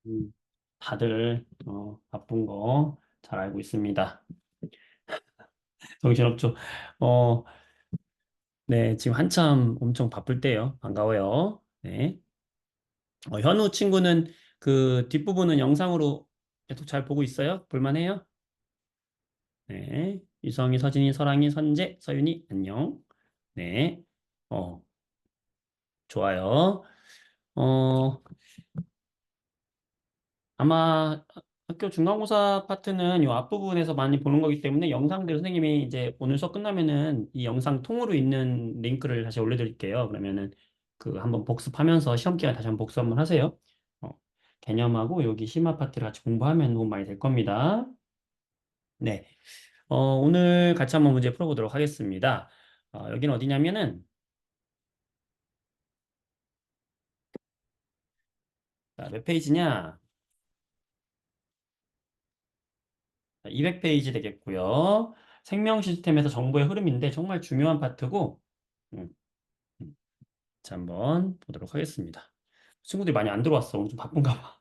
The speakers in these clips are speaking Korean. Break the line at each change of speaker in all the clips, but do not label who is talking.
음, 다들 바쁜 거 잘 알고 있습니다. 정신없죠? 어, 네, 지금 한참 엄청 바쁠 때요. 반가워요. 네. 현우 친구는 그 뒷부분은 영상으로 계속 잘 보고 있어요? 볼만해요? 네. 유성이, 서진이, 설랑이, 선재, 서윤이, 안녕. 네. 어, 좋아요. 어, 아마 학교 중간고사 파트는 이 앞부분에서 많이 보는 거기 때문에 영상들 선생님이 이제 오늘 수업 끝나면은 이 영상 통으로 있는 링크를 다시 올려드릴게요. 그러면은 그 한번 복습하면서 시험 기간에 다시 한번 복습 한번 하세요. 어, 개념하고 여기 심화 파트를 같이 공부하면 도움 많이 될 겁니다. 네. 오늘 같이 한번 문제 풀어보도록 하겠습니다. 여기는 어디냐면은 자, 몇 페이지냐? 200페이지 되겠고요. 생명 시스템에서 정보의 흐름인데 정말 중요한 파트고 음, 음. 자, 한번 보도록 하겠습니다. 친구들이 많이 안 들어왔어. 오늘 좀 바쁜가 봐.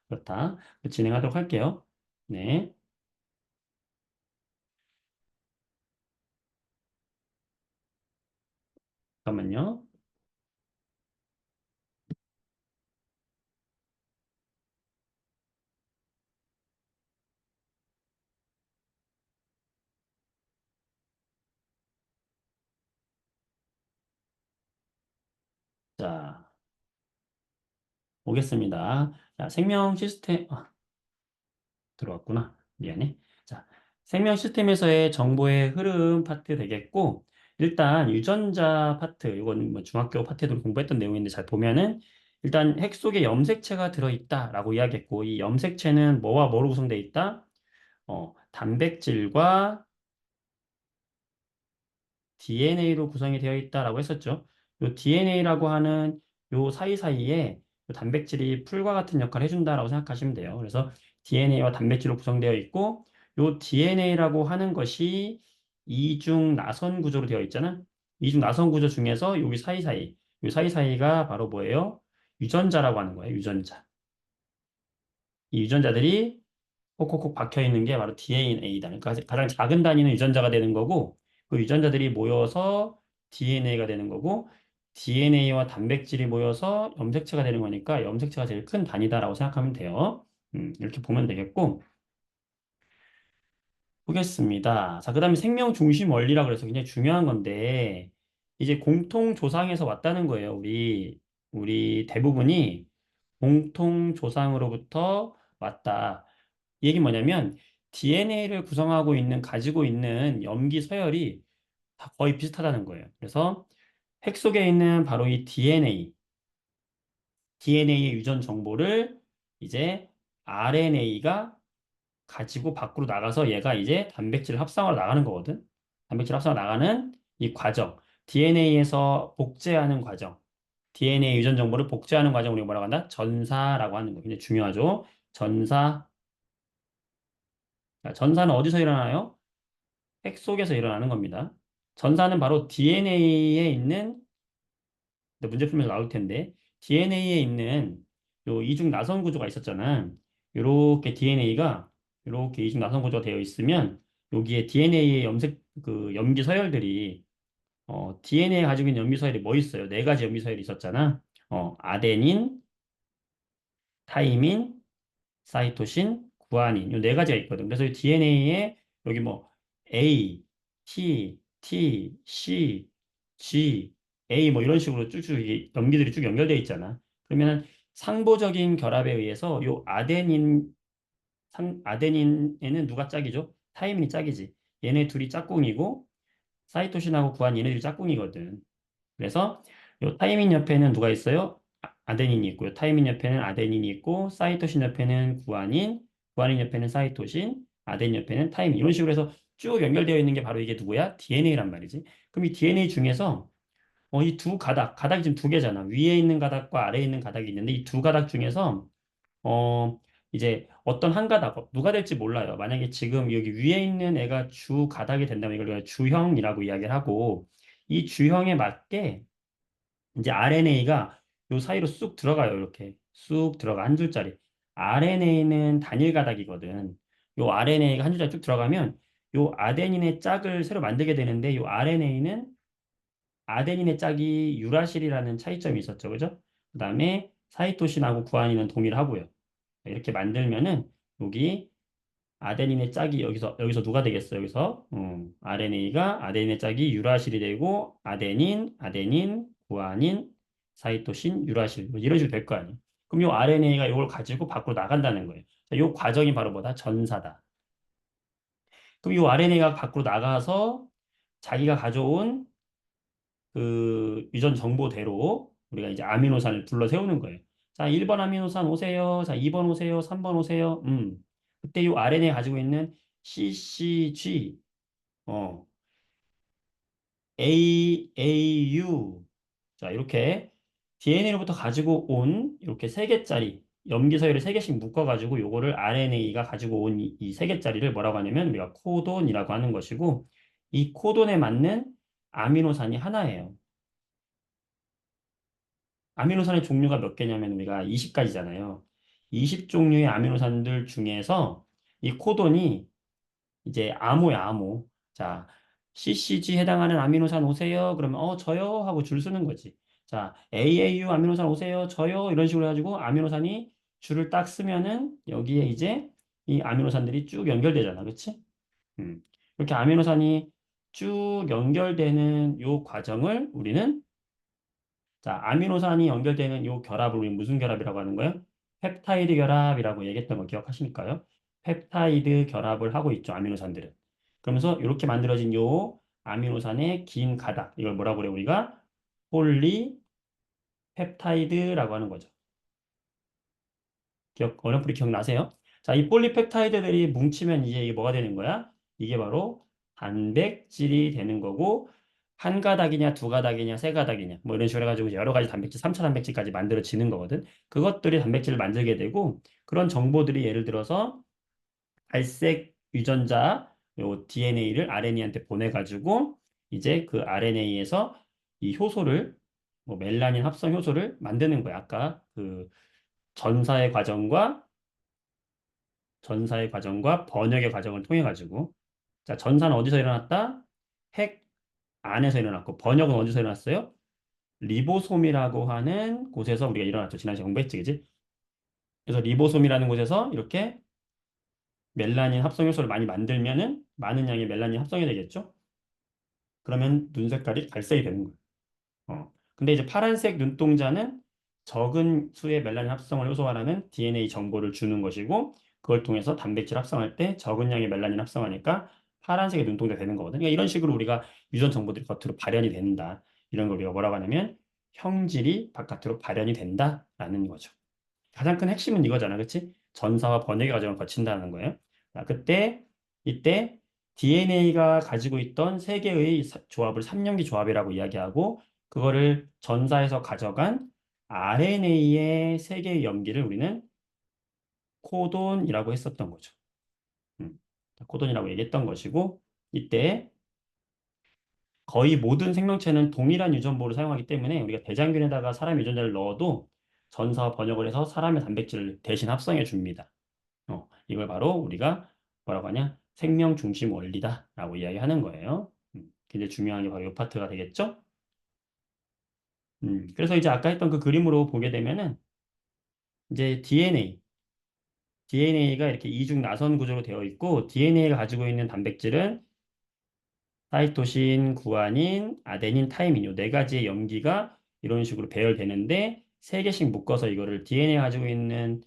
그렇다. 진행하도록 할게요. 네. 잠깐만요. 자, 오겠습니다. 자, 생명 시스템, 들어왔구나. 미안해. 자, 생명 시스템에서의 정보의 흐름 파트 되겠고, 일단 유전자 파트, 이건 뭐 중학교 파트에도 공부했던 내용인데 잘 보면은, 일단 핵 속에 염색체가 들어있다라고 이야기했고, 이 염색체는 뭐와 뭐로 구성되어 있다? 단백질과 DNA로 구성이 되어 있다라고 했었죠. 요 DNA라고 하는 요 사이사이에 요 단백질이 풀과 같은 역할을 해준다라고 생각하시면 돼요. 그래서 DNA와 단백질로 구성되어 있고, 요 DNA라고 하는 것이 이중 나선 구조로 되어 있잖아. 이중 나선 구조 중에서 여기 사이사이, 요 사이사이가 바로 뭐예요? 유전자라고 하는 거예요. 유전자. 이 유전자들이 콕콕콕 박혀 있는 게 바로 DNA다. 그러니까 가장 작은 단위는 유전자가 되는 거고, 그 유전자들이 모여서 DNA가 되는 거고, DNA와 단백질이 모여서 염색체가 되는 거니까 염색체가 제일 큰 단위다라고 생각하면 돼요. 이렇게 보면 되겠고, 보겠습니다. 자, 그 다음에 생명 중심 원리라 그래서 굉장히 중요한 건데, 이제 공통 조상에서 왔다는 거예요. 우리 대부분이 공통 조상으로부터 왔다. 이 얘기 뭐냐면 DNA를 구성하고 있는 가지고 있는 염기 서열이 다 거의 비슷하다는 거예요. 그래서 핵 속에 있는 바로 이 DNA의 유전 정보를 이제 RNA가 가지고 밖으로 나가서 얘가 이제 단백질 합성하러 나가는 거거든. 단백질 합성하러 나가는 이 과정, DNA에서 복제하는 과정, DNA 유전 정보를 복제하는 과정을 우리가 뭐라고 한다? 전사라고 하는 거 굉장히 중요하죠. 전사. 자, 전사는 어디서 일어나요? 핵 속에서 일어나는 겁니다. 전사는 바로 DNA에 있는, 문제 풀면서 나올 텐데, DNA에 있는 요 이중 나선 구조가 있었잖아. 요렇게 DNA가 요렇게 이중 나선 구조가 되어 있으면 여기에 DNA의 염기 서열들이 DNA가 가지고 있는 염기 서열이 뭐 있어요? 네 가지 염기 서열이 있었잖아. 아데닌, 타이민, 사이토신, 구아닌 이 네 가지가 있거든. 그래서 DNA에 여기 뭐 A, T, C, G, A 뭐 이런 식으로 쭉쭉 이게 염기들이 쭉 연결되어 있잖아. 그러면 상보적인 결합에 의해서 요 아데닌에는 누가 짝이죠? 타이민이 짝이지. 얘네 둘이 짝꿍이고 사이토신하고 구아닌 얘네들이 짝꿍이거든. 그래서 요 타이민 옆에는 누가 있어요? 아데닌이 있고요. 타이민 옆에는 아데닌이 있고 사이토신 옆에는 구아닌, 구아닌 옆에는 사이토신, 아데닌 옆에는 타이민 이런 식으로 해서 쭉 연결되어 있는 게 바로 이게 누구야? DNA란 말이지. 그럼 이 DNA 중에서 이 두 가닥이 지금 두 개잖아. 위에 있는 가닥과 아래에 있는 가닥이 있는데 이 두 가닥 중에서 어 이제 어떤 한 가닥 누가 될지 몰라요. 만약에 지금 여기 위에 있는 애가 주 가닥이 된다면 이걸 우리가 주형이라고 이야기를 하고 이 주형에 맞게 이제 RNA가 요 사이로 쑥 들어가요. 이렇게 쑥 들어가 한 줄짜리. RNA는 단일 가닥이거든. 요 RNA가 한 줄자 쭉 들어가면 요 아데닌의 짝을 새로 만들게 되는데 요 RNA는 아데닌의 짝이 유라실이라는 차이점이 있었죠. 그죠? 그다음에 사이토신하고 구아닌은 동일하고요. 이렇게 만들면은 여기 아데닌의 짝이 여기서 누가 되겠어? 여기서 RNA가 아데닌의 짝이 유라실이 되고 아데닌, 구아닌, 사이토신, 유라실 뭐 이런 식으로 될 거 아니에요. 그럼 요 RNA가 이걸 가지고 밖으로 나간다는 거예요. 자, 요 과정이 바로 뭐다? 전사다. 그럼 요 RNA가 밖으로 나가서 자기가 가져온 그 유전 정보대로 우리가 이제 아미노산을 불러 세우는 거예요. 자, 1번 아미노산 오세요. 자, 2번 오세요. 3번 오세요. 그때 이 RNA 가지고 있는 CCG, 어, AAU. 자, 이렇게 DNA로부터 가지고 온 이렇게 세 개짜리 염기 서열을 세 개씩 묶어가지고 요거를 RNA가 가지고 온 이 세 개짜리를 뭐라고 하냐면 우리가 코돈이라고 하는 것이고 이 코돈에 맞는 아미노산이 하나예요. 아미노산의 종류가 몇 개냐면 우리가 20가지잖아요. 20종류의 아미노산들 중에서 이 코돈이 이제 암호야, 암호. 자, CCG 해당하는 아미노산 오세요. 그러면 저요 하고 줄 서는 거지. 자, AAU 아미노산 오세요. 저요. 이런 식으로 해가지고 아미노산이 줄을 딱 쓰면은 여기에 이제 이 아미노산들이 쭉 연결되잖아. 그치? 음. 이렇게 아미노산이 쭉 연결되는 요 과정을 우리는 자, 아미노산이 연결되는 이 결합을 우리 무슨 결합이라고 하는 거예요? 펩타이드 결합이라고 얘기했던 거 기억하십니까요? 펩타이드 결합을 하고 있죠, 아미노산들은. 그러면서 이렇게 만들어진 요 아미노산의 긴 가닥, 이걸 뭐라고 그래, 우리가? 폴리펩타이드라고 하는 거죠. 어렴풋이 기억나세요? 자, 이 폴리펩타이드들이 뭉치면 이제 이게 뭐가 되는 거야? 이게 바로 단백질이 되는 거고, 한 가닥이냐, 두 가닥이냐, 세 가닥이냐, 뭐 이런 식으로 해가지고 이제 여러 가지 단백질, 3차 단백질까지 만들어지는 거거든. 그것들이 단백질을 만들게 되고, 그런 정보들이 예를 들어서 갈색 유전자, 요 DNA를 RNA한테 보내가지고, 이제 그 RNA에서 이 효소를, 뭐 멜라닌 합성 효소를 만드는 거야. 아까 그 전사의 과정과 번역의 과정을 통해 가지고 자, 전사는 어디서 일어났다? 핵 안에서 일어났고 번역은 어디서 일어났어요? 리보솜이라고 하는 곳에서 우리가 일어났죠. 지난 시간 공부했지, 그지? 그래서 리보솜이라는 곳에서 이렇게 멜라닌 합성 효소를 많이 만들면은 많은 양의 멜라닌 합성이 되겠죠? 그러면 눈 색깔이 갈색이 되는 거예요. 근데 이제 파란색 눈동자는 적은 수의 멜라닌 합성을 효소화하는 DNA 정보를 주는 것이고, 그걸 통해서 단백질 합성할 때 적은 양의 멜라닌 합성하니까 파란색의 눈동자 되는 거거든요. 그러니까 이런 식으로 우리가 유전 정보들이 겉으로 발현이 된다. 이런 걸 우리가 뭐라고 하냐면 형질이 바깥으로 발현이 된다라는 거죠. 가장 큰 핵심은 이거잖아. 그치? 전사와 번역의 과정을 거친다는 거예요. 자, 이때 DNA가 가지고 있던 세 개의 조합을 삼연기 조합이라고 이야기하고, 그거를 전사에서 가져간 RNA의 세 개의 염기를 우리는 코돈이라고 했었던 거죠. 음, 코돈이라고 얘기했던 것이고, 이때 거의 모든 생명체는 동일한 유전보를 사용하기 때문에 우리가 대장균에다가 사람 유전자를 넣어도 전사와 번역을 해서 사람의 단백질을 대신 합성해 줍니다. 이걸 바로 우리가 뭐라고 하냐? 생명 중심 원리다라고 이야기하는 거예요. 굉장히 중요한 게 바로 이 파트가 되겠죠? 그래서 이제 아까 했던 그 그림으로 보게 되면은 이제 DNA가 이렇게 이중 나선 구조로 되어 있고 DNA가 가지고 있는 단백질은 사이토신, 구아닌, 아데닌, 타이민 요 네 가지의 염기가 이런 식으로 배열되는데 세 개씩 묶어서 이거를 DNA가 가지고 있는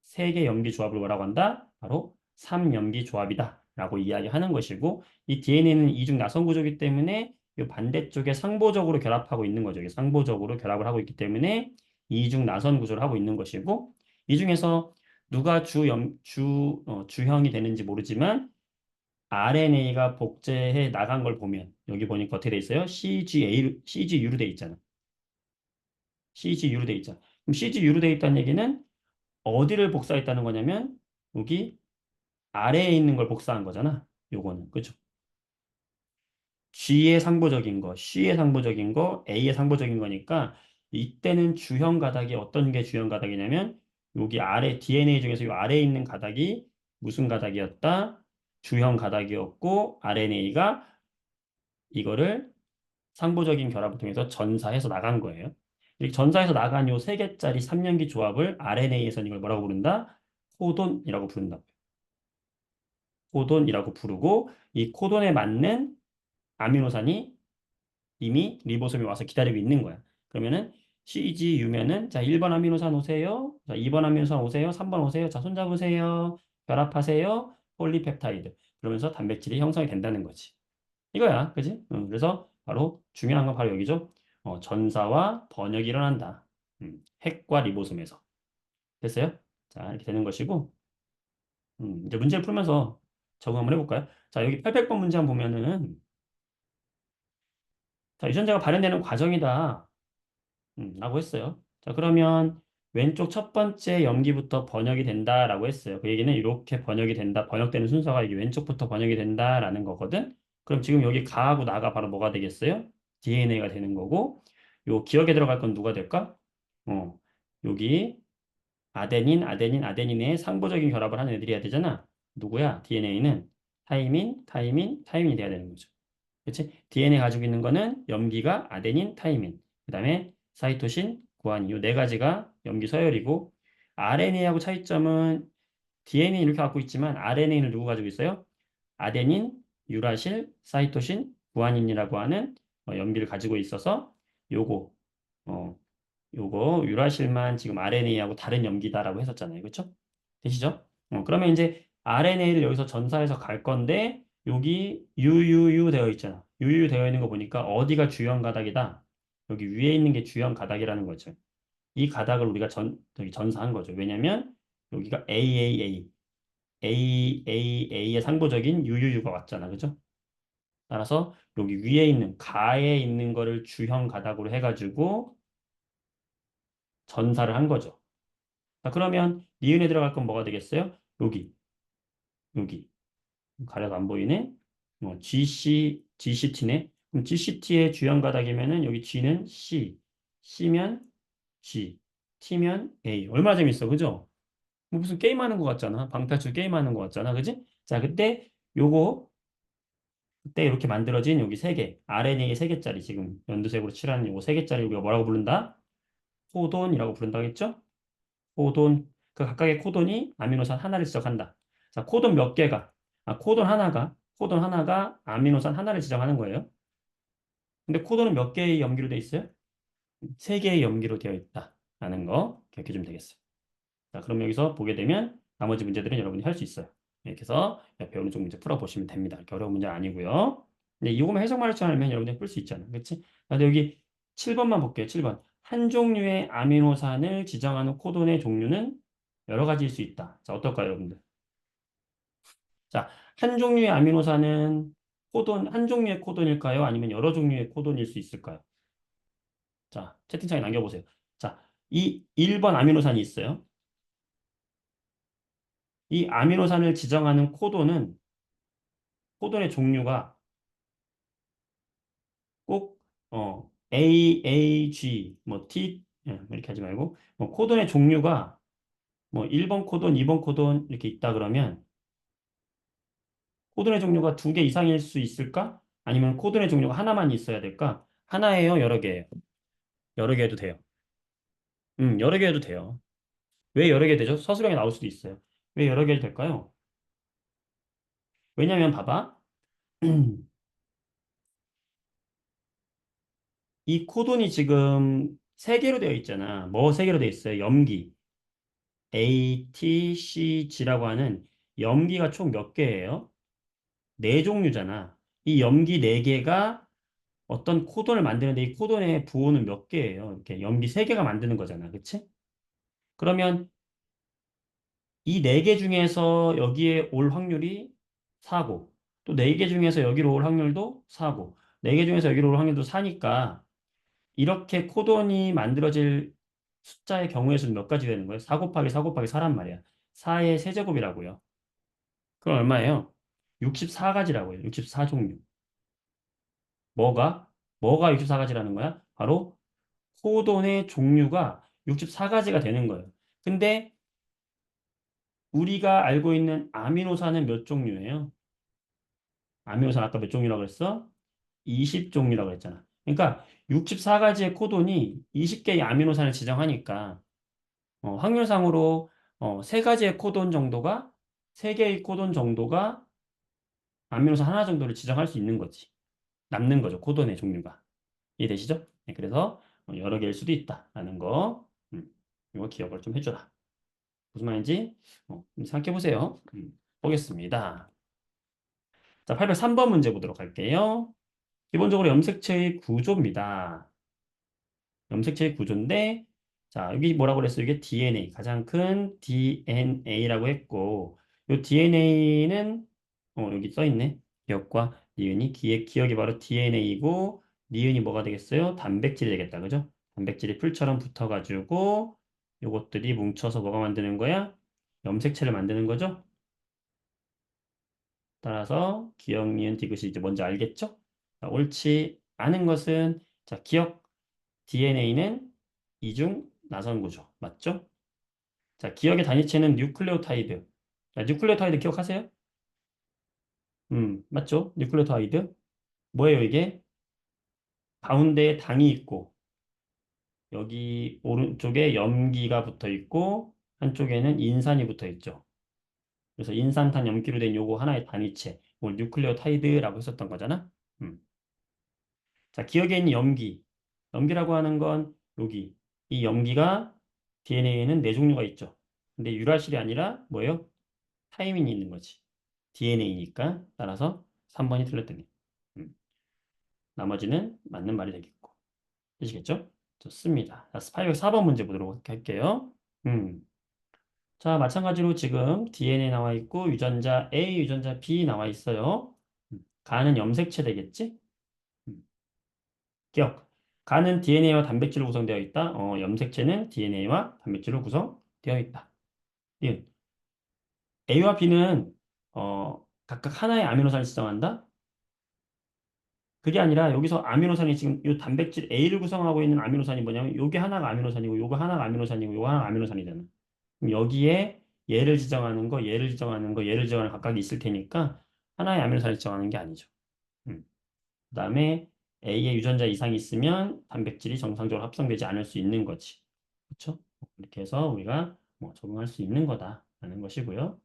세 개 염기 조합을 뭐라고 한다? 바로 3염기 조합이다 라고 이야기하는 것이고 이 DNA는 이중 나선 구조이기 때문에 이 반대쪽에 상보적으로 결합하고 있는 거죠. 이게 상보적으로 결합을 하고 있기 때문에 이중 나선 구조를 하고 있는 것이고 이 중에서 누가 주형이 되는지 모르지만 RNA가 복제해 나간 걸 보면 여기 보니까 어떻게 돼 있어요? CGU로 돼 있잖아. CGU로 돼 있잖아. 그럼 CGU로 돼 있다는 얘기는 어디를 복사했다는 거냐면 여기 아래에 있는 걸 복사한 거잖아. 요거는 그죠? G의 상보적인 거, C의 상보적인 거, A의 상보적인 거니까 이때는 주형 가닥이 어떤 게 주형 가닥이냐면 여기 아래 DNA 중에서 이 아래에 있는 가닥이 무슨 가닥이었다? 주형 가닥이었고 RNA가 이거를 상부적인 결합을 통해서 전사해서 나간 거예요. 이렇게 전사해서 나간 요 세 개짜리 3연기 조합을 RNA에서는 이걸 뭐라고 부른다? 코돈이라고 부른다. 코돈이라고 부르고 이 코돈에 맞는 아미노산이 이미 리보솜이 와서 기다리고 있는 거야. 그러면은 CGU면은 자 1번 아미노산 오세요. 자 2번 아미노산 오세요. 3번 오세요. 자 손잡으세요. 결합하세요. 폴리펩타이드. 그러면서 단백질이 형성이 된다는 거지. 이거야. 그지? 그래서 바로 중요한 건 바로 여기죠. 전사와 번역이 일어난다. 핵과 리보솜에서. 됐어요? 자 이렇게 되는 것이고 이제 문제를 풀면서 적응 한번 해볼까요? 자 여기 800번 문제 한번 보면은 자 유전자가 발현되는 과정이다. 라고 했어요. 자, 그러면 왼쪽 첫 번째 염기부터 번역이 된다라고 했어요. 그 얘기는 이렇게 번역이 된다. 번역되는 순서가 이게 왼쪽부터 번역이 된다라는 거거든. 그럼 지금 여기 가하고 나가 바로 뭐가 되겠어요? DNA가 되는 거고, 요 기억에 들어갈 건 누가 될까? 어, 여기 아데닌의 상부적인 결합을 하는 애들이 해야 되잖아. 누구야? DNA는 타이민이 돼야 되는 거죠. 그치? DNA 가지고 있는 거는 염기가 아데닌, 타이민. 그 다음에 사이토신, 구아닌. 이 네 가지가 염기 서열이고 RNA하고 차이점은 DNA 이렇게 갖고 있지만 RNA는 누구 가지고 있어요? 아데닌, 유라실, 사이토신, 구아닌이라고 하는 염기를 가지고 있어서 요거 어 요거 유라실만 지금 RNA하고 다른 염기다라고 했었잖아요. 그렇죠? 되시죠? 그러면 이제 RNA를 여기서 전사해서 갈 건데 여기 UUU 되어 있잖아. UUU 되어 있는 거 보니까 어디가 주형 가닥이다. 여기 위에 있는 게 주형 가닥이라는 거죠. 이 가닥을 우리가 저기 전사한 거죠. 왜냐면 여기가 AAA의 상부적인 UUU가 왔잖아. 그죠? 따라서 여기 위에 있는 가에 있는 거를 주형 가닥으로 해가지고 전사를 한 거죠. 자, 그러면 니은에 들어갈 건 뭐가 되겠어요? 여기. 가려서 안 보이네? GCT네? 그럼 GCT의 주형 가닥이면은 여기 G는 C면 G, T면 A. 얼마나 재밌어, 그죠? 뭐 무슨 게임하는 것 같잖아. 방탈출 게임하는 것 같잖아, 그지? 자, 그때 이렇게 만들어진 여기 세 개, RNA 세 개짜리 지금 연두색으로 칠하는 요거 세 개짜리 우리가 뭐라고 부른다? 코돈이라고 부른다고 했죠? 코돈, 그 각각의 코돈이 아미노산 하나를 지정한다. 자, 코돈 하나가 아미노산 하나를 지정하는 거예요. 근데 코돈은 몇 개의 염기로 되어 있어요? 세 개의 염기로 되어 있다라는 거 기억해 주면 되겠어요. 자, 그럼 여기서 보게 되면 나머지 문제들은 여러분이 할 수 있어요. 이렇게 해서 옆에 오른쪽 문제 풀어보시면 됩니다. 이렇게 어려운 문제 아니고요. 근데 이거만 해석만 할줄 알면 여러분이 풀 수 있잖아요. 그렇지? 근데 여기 7번만 볼게요. 7번. 한 종류의 아미노산을 지정하는 코돈의 종류는 여러 가지일 수 있다. 자, 어떨까요, 여러분들? 자, 한 종류의 아미노산은 한 종류의 코돈일까요? 아니면 여러 종류의 코돈일 수 있을까요? 자, 채팅창에 남겨보세요. 자, 이 1번 아미노산이 있어요. 이 아미노산을 지정하는 코돈의 종류가 꼭, AAG, 뭐, 이렇게 하지 말고, 코돈의 종류가 뭐, 1번 코돈, 2번 코돈 이렇게 있다 그러면, 코돈의 종류가 두 개 이상일 수 있을까? 아니면 코돈의 종류가 하나만 있어야 될까? 하나예요, 여러 개예요? 여러 개 해도 돼요. 여러 개 해도 돼요. 왜 여러 개 되죠? 서술형이 나올 수도 있어요. 왜 여러 개 해도 될까요? 왜냐면 봐봐. 이 코돈이 지금 세 개로 되어 있잖아. 뭐 세 개로 되어 있어요? 염기. A, T, C, G라고 하는 염기가 총 몇 개예요? 네 종류잖아. 이 염기 네 개가 어떤 코돈을 만드는데 이 코돈의 부호는 몇 개예요? 이렇게 염기 세 개가 만드는 거잖아. 그치? 그러면 이 네 개 중에서 여기에 올 확률이 4고 또 네 개 중에서 여기로 올 확률도 4고 네 개 중에서 여기로 올 확률도 4니까 이렇게 코돈이 만들어질 숫자의 경우의 수는 몇 가지 되는 거예요? 4 곱하기 4 곱하기 4란 말이야. 4의 세제곱이라고요. 그럼 얼마예요? 64가지라고요. 64종류. 뭐가? 뭐가 64가지라는 거야? 바로 코돈의 종류가 64가지가 되는 거예요. 근데 우리가 알고 있는 아미노산은 몇 종류예요? 아미노산 아까 몇 종류라고 그랬어? 20종류라고 그랬잖아. 그러니까 64가지의 코돈이 20개의 아미노산을 지정하니까 확률상으로 3가지의 코돈 정도가 3개의 코돈 정도가 아미노산 하나 정도를 지정할 수 있는 거지. 남는 거죠. 코돈의 종류가. 이해되시죠? 네, 그래서 여러 개일 수도 있다라는 거. 이거 기억을 좀 해줘라. 무슨 말인지 생각해 보세요. 보겠습니다. 자, 803번 문제 보도록 할게요. 기본적으로 염색체의 구조입니다. 염색체의 구조인데, 자, 여기 뭐라고 그랬어요? 이게 DNA, 가장 큰 DNA라고 했고, 이 DNA는, 여기 써 있네. 기억과 니은이, 기억이 바로 DNA이고, 니은이 뭐가 되겠어요? 단백질이 되겠다. 그죠? 단백질이 풀처럼 붙어가지고, 요것들이 뭉쳐서 뭐가 만드는 거야? 염색체를 만드는 거죠? 따라서 기억, 니은, 디귿이 이제 뭔지 알겠죠? 자, 옳지 않은 것은, 자, 기억, DNA는 이중 나선 구조. 맞죠? 자, 기억의 단위체는 뉴클레오타이드. 자, 뉴클레오타이드 기억하세요? 맞죠? 뉴클레오타이드. 뭐예요, 이게? 가운데에 당이 있고, 여기 오른쪽에 염기가 붙어 있고, 한쪽에는 인산이 붙어 있죠. 그래서 인산탄 염기로 된 요거 하나의 단위체. 이걸 뉴클레오타이드라고 했었던 거잖아. 음. 자, 기억에 있는 염기. 염기라고 하는 건 여기. 이 염기가 DNA에는 네 종류가 있죠. 근데 유라실이 아니라 뭐예요? 타이민이 있는 거지. DNA니까. 따라서 3번이 틀렸더니. 음. 나머지는 맞는 말이 되겠고. 되시겠죠? 좋습니다. 자, 804번 문제 보도록 할게요. 음. 자, 마찬가지로 지금 DNA 나와 있고 유전자 A, 유전자 B 나와 있어요. 가는 염색체 되겠지? 음. 기억. 간은 DNA와 단백질로 구성되어 있다. 염색체는 DNA와 단백질로 구성되어 있다. 예. A와 B는 각각 하나의 아미노산을 지정한다. 그게 아니라 여기서 아미노산이 지금 이 단백질 A를 구성하고 있는 아미노산이 뭐냐면 요게 하나가 아미노산이고 요거 하나가 아미노산이고 요거 하나가 아미노산이잖아. 그럼 여기에 얘를 지정하는 거, 얘를 지정하는 거, 얘를 지정하는 각각이 있을 테니까 하나의 아미노산을 지정하는 게 아니죠. 음. 그다음에 A의 유전자 이상이 있으면 단백질이 정상적으로 합성되지 않을 수 있는 거지. 그렇죠? 이렇게 해서 우리가 뭐 적응할 수 있는 거다라는 것이고요.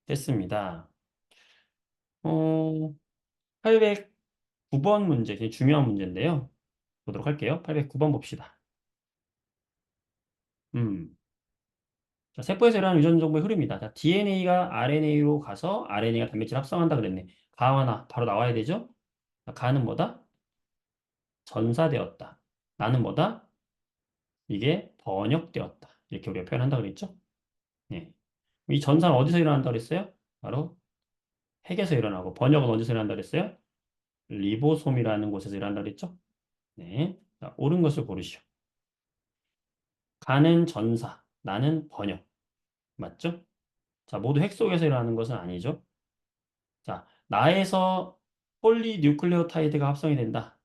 됐습니다. 어, 809번 문제, 굉장히 중요한 문제인데요. 보도록 할게요. 809번 봅시다. 음. 자, 세포에서 일어나는 유전 정보의 흐름이다. 자, DNA가 RNA로 가서 RNA가 단백질 합성한다 그랬네. 가와나 바로 나와야 되죠? 자, 가는 뭐다? 전사되었다. 나는 뭐다? 이게 번역되었다. 이렇게 우리가 표현한다 그랬죠? 네. 이 전사는 어디서 일어난다 그랬어요? 바로 핵에서 일어나고 번역은 어디서 일어난다 그랬어요? 리보솜이라는 곳에서 일어난다 그랬죠? 네. 자, 옳은 것을 고르시오. 가는 전사, 나는 번역. 맞죠? 자, 모두 핵 속에서 일어나는 것은 아니죠. 자, 나에서 폴리뉴클레오타이드가 합성이 된다.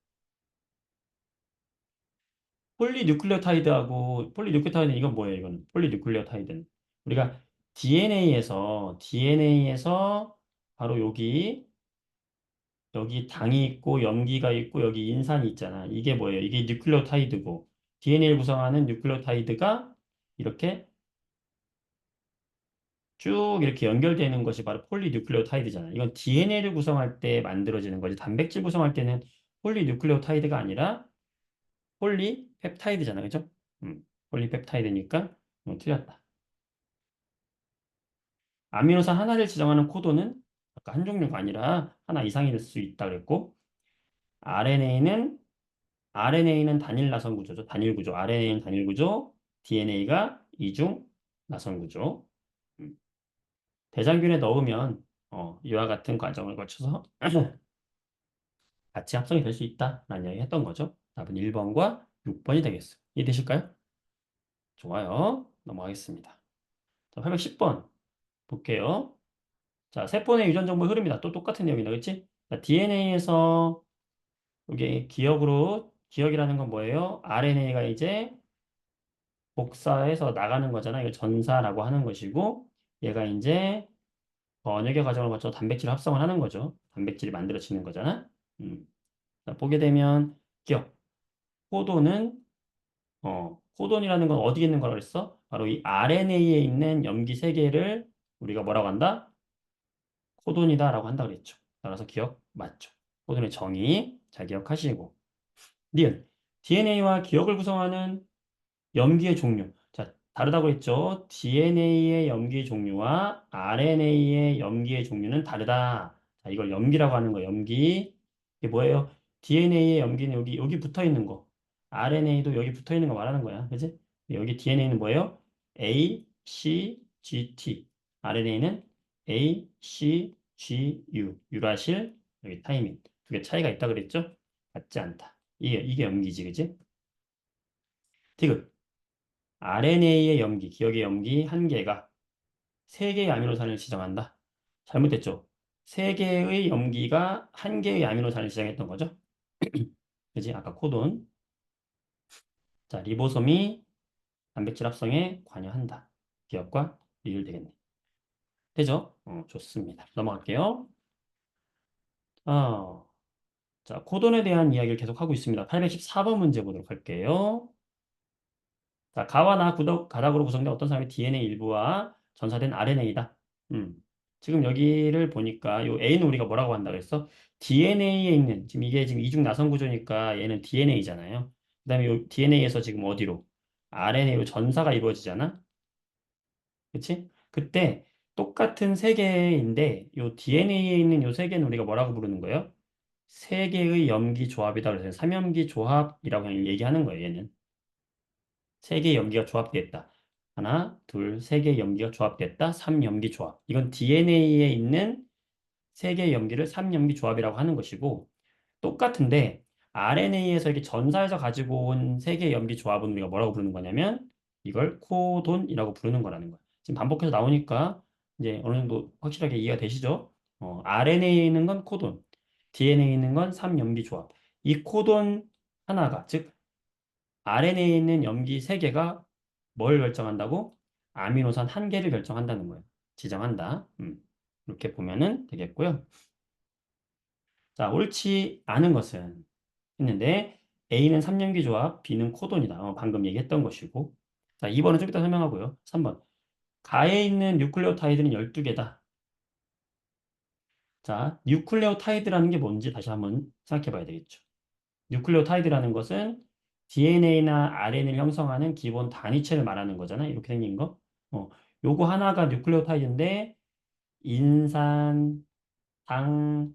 폴리뉴클레오타이드는 이건 뭐예요? 이건 폴리뉴클레오타이드는 우리가 DNA에서 바로 여기 당이 있고 염기가 있고 여기 인산이 있잖아. 이게 뭐예요? 이게 뉴클레오타이드고 DNA를 구성하는 뉴클레오타이드가 이렇게 쭉 이렇게 연결되는 것이 바로 폴리뉴클레오타이드잖아. 이건 DNA를 구성할 때 만들어지는 거지. 단백질 구성할 때는 폴리뉴클레오타이드가 아니라 폴리펩타이드잖아. 그죠? 폴리펩타이드니까 틀렸다. 아미노산 하나를 지정하는 코드는 아까 한 종류가 아니라 하나 이상이 될 수 있다 그랬고 RNA는 단일 나선 구조죠. 단일 구조. RNA는 단일 구조. DNA가 이중 나선 구조. 음, 대장균에 넣으면 이와 같은 과정을 거쳐서 같이 합성이 될 수 있다라는 이야기 했던 거죠. 답은 1번과 6번이 되겠어요. 이해되실까요? 좋아요. 넘어가겠습니다. 자, 810번 볼게요. 자, 세포 내 유전 정보 흐름이다. 또 똑같은 내용이다. 그치? 자, DNA에서 이게 기억이라는 건 뭐예요? RNA가 이제 복사해서 나가는 거잖아. 이걸 전사라고 하는 것이고, 얘가 이제 번역의 과정을 거쳐 단백질 합성을 하는 거죠. 단백질이 만들어지는 거잖아. 음. 자, 보게 되면 기억. 코돈은 코돈이라는 건 어디에 있는 거라고 그랬어? 바로 이 RNA에 있는 염기 세 개를 우리가 뭐라고 한다? 코돈이다라고 한다 그랬죠. 따라서 기억 맞죠. 코돈의 정의 잘 기억하시고. 니은 DNA와 기억을 구성하는 염기의 종류. 자, 다르다고 했죠. DNA의 염기 종류와 RNA의 염기의 종류는 다르다. 자, 이걸 염기라고 하는 거, 염기. 이게 뭐예요? DNA의 염기는 여기 붙어 있는 거. RNA도 여기 붙어 있는 거 말하는 거야. 그지? 여기 DNA는 뭐예요? A, C, G, T. RNA는 A, C, G, U. 유라실, 여기 타이민. 두 개 차이가 있다 그랬죠? 같지 않다. 이게 염기지, 그지? 디귿. RNA의 염기, 기억의 염기 한 개가 세 개의 아미노산을 지정한다. 잘못됐죠? 세 개의 염기가 한 개의 아미노산을 지정했던 거죠. 그지? 아까 코돈. 자, 리보솜이 단백질 합성에 관여한다. 기억과 비율 되겠네. 되죠? 좋습니다. 넘어갈게요. 어, 자, 코돈에 대한 이야기를 계속 하고 있습니다. 814번 문제 보도록 할게요. 자, 가와 나 가닥으로 구성된 어떤 사람의 DNA 일부와 전사된 RNA다. 지금 여기를 보니까 요 A는 우리가 뭐라고 한다 그랬어? DNA에 있는 지금 이게 지금 이중 나선 구조니까 얘는 DNA잖아요. 그다음에 요 DNA에서 지금 어디로? RNA로 전사가 이루어지잖아. 그치? 그때 똑같은 세 개인데 요 DNA에 있는 요 세 개는 우리가 뭐라고 부르는 거예요? 세 개의 염기 조합이다 그래서 삼염기 조합이라고 그냥 얘기하는 거예요, 얘는. 세 개의 염기가 조합됐다. 하나, 둘, 세 개의 염기가 조합됐다. 3염기 조합. 이건 DNA에 있는 세 개의 염기를 3염기 조합이라고 하는 것이고, 똑같은데 RNA에서 이렇게 전사해서 가지고 온 세 개의 염기 조합은 우리가 뭐라고 부르는 거냐면 이걸 코돈이라고 부르는 거라는 거야. 지금 반복해서 나오니까 이제 어느 정도 확실하게 이해가 되시죠? RNA에 있는 건 코돈, DNA에 있는 건 3염기 조합. 이 코돈 하나가, 즉 RNA에 있는 염기 3개가 뭘 결정한다고? 아미노산 1개를 결정한다는 거예요. 지정한다. 이렇게 보면은 되겠고요. 자, 옳지 않은 것은 했는데 A는 3염기 조합, B는 코돈이다. 방금 얘기했던 것이고. 자, 2번은 좀 이따 설명하고요. 3번. 가에 있는 뉴클레오타이드는 12개다. 자, 뉴클레오타이드라는 게 뭔지 다시 한번 생각해 봐야 되겠죠. 뉴클레오타이드라는 것은 DNA나 RNA를 형성하는 기본 단위체를 말하는 거잖아요. 이렇게 생긴 거. 요거 하나가 뉴클레오타이드인데 인산, 당,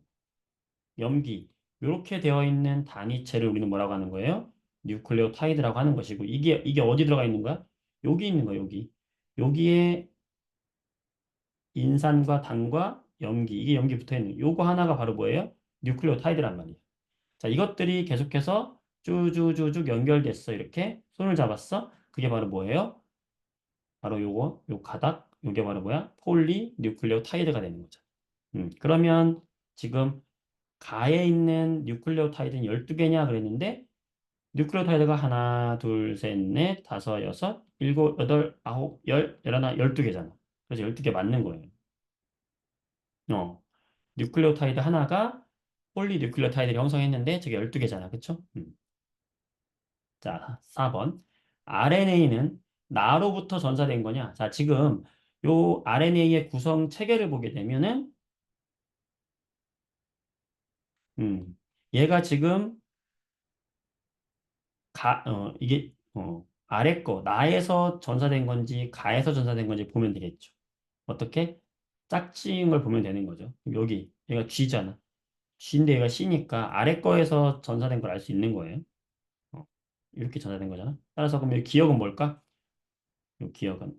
염기 이렇게 되어 있는 단위체를 우리는 뭐라고 하는 거예요? 뉴클레오타이드라고 하는 것이고 이게 어디 들어가 있는 거야? 여기 있는 거야, 여기. 여기에 인산과 당과 염기 이게 염기 붙어 있는 요거 하나가 바로 뭐예요? 뉴클레오타이드란 말이에요. 자, 이것들이 계속해서 쭉쭉쭉쭉 연결됐어. 이렇게 손을 잡았어. 그게 바로 뭐예요? 바로 요 가닥, 요게 바로 뭐야? 폴리뉴클레오타이드가 되는 거죠. 그러면 지금 가에 있는 뉴클레오타이드는 12개냐 그랬는데 뉴클레오타이드가 하나, 둘, 셋, 넷, 다섯, 여섯, 일곱, 여덟, 아홉, 열, 열하나, 12개잖아. 그래서 12개 맞는 거예요. 어, 뉴클레오타이드 하나가 폴리뉴클레오타이드를 형성했는데 저게 12개잖아. 그쵸? 자, 4번. RNA는 나로부터 전사된 거냐? 자, 지금 요 RNA의 구성 체계를 보게 되면은, 얘가 지금 아래 거, 나에서 전사된 건지, 가에서 전사된 건지 보면 되겠죠. 어떻게? 짝지은 걸 보면 되는 거죠. 여기, 얘가 G잖아. G인데 얘가 C니까 아래 거에서 전사된 걸 알 수 있는 거예요. 어, 이렇게 전사된 거잖아. 따라서 그럼 이 기억은 뭘까? 이 기억은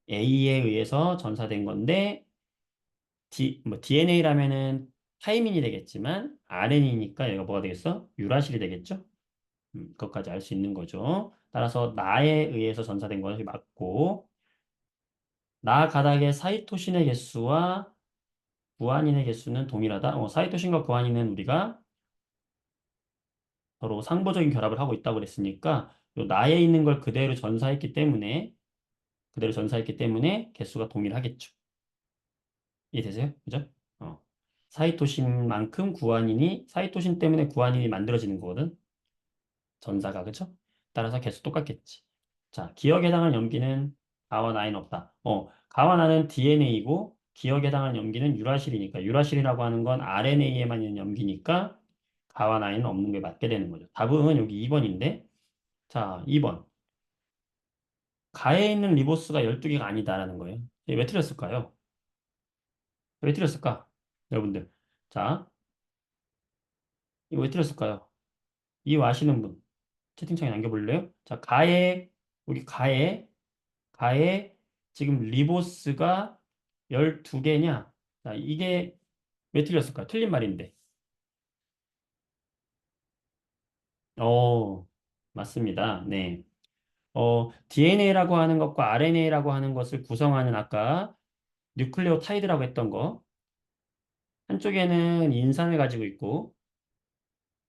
A에 의해서 전사된 건데 DNA라면은 타이민이 되겠지만 RNA니까 얘가 뭐가 되겠어? 유라실이 되겠죠? 그것까지 알 수 있는 거죠. 따라서 나에 의해서 전사된 것이 맞고 나 가닥의 사이토신의 개수와 구아닌의 개수는 동일하다. 사이토신과 구아닌은 우리가 서로 상보적인 결합을 하고 있다고 그랬으니까 요 나에 있는 걸 그대로 전사했기 때문에 개수가 동일하겠죠. 이해되세요? 그죠? 어. 사이토신만큼 구아닌이 사이토신 때문에 구아닌이 만들어지는 거거든. 전사가 그죠? 따라서 개수 똑같겠지. 자, 기억에 해당하는 염기는 가와 나인 없다. 가와 나는 DNA이고 기억에 해당하는 염기는 유라실이니까 유라실이라고 하는 건 RNA에만 있는 염기니까 가와 나인은 없는 게 맞게 되는 거죠. 답은 여기 2번인데 자, 2번. 가에 있는 리보스가 12개가 아니다라는 거예요. 이게 왜 틀렸을까요? 왜 틀렸을까? 여러분들. 자, 이거 왜 틀렸을까요? 이거 아시는 분 채팅창에 남겨볼래요? 자, 우리 가에 지금 리보스가 12개냐? 자, 이게 왜 틀렸을까? 틀린 말인데. 어, 맞습니다. 네. DNA라고 하는 것과 RNA라고 하는 것을 구성하는 아까 뉴클레오타이드라고 했던 거. 한쪽에는 인산을 가지고 있고,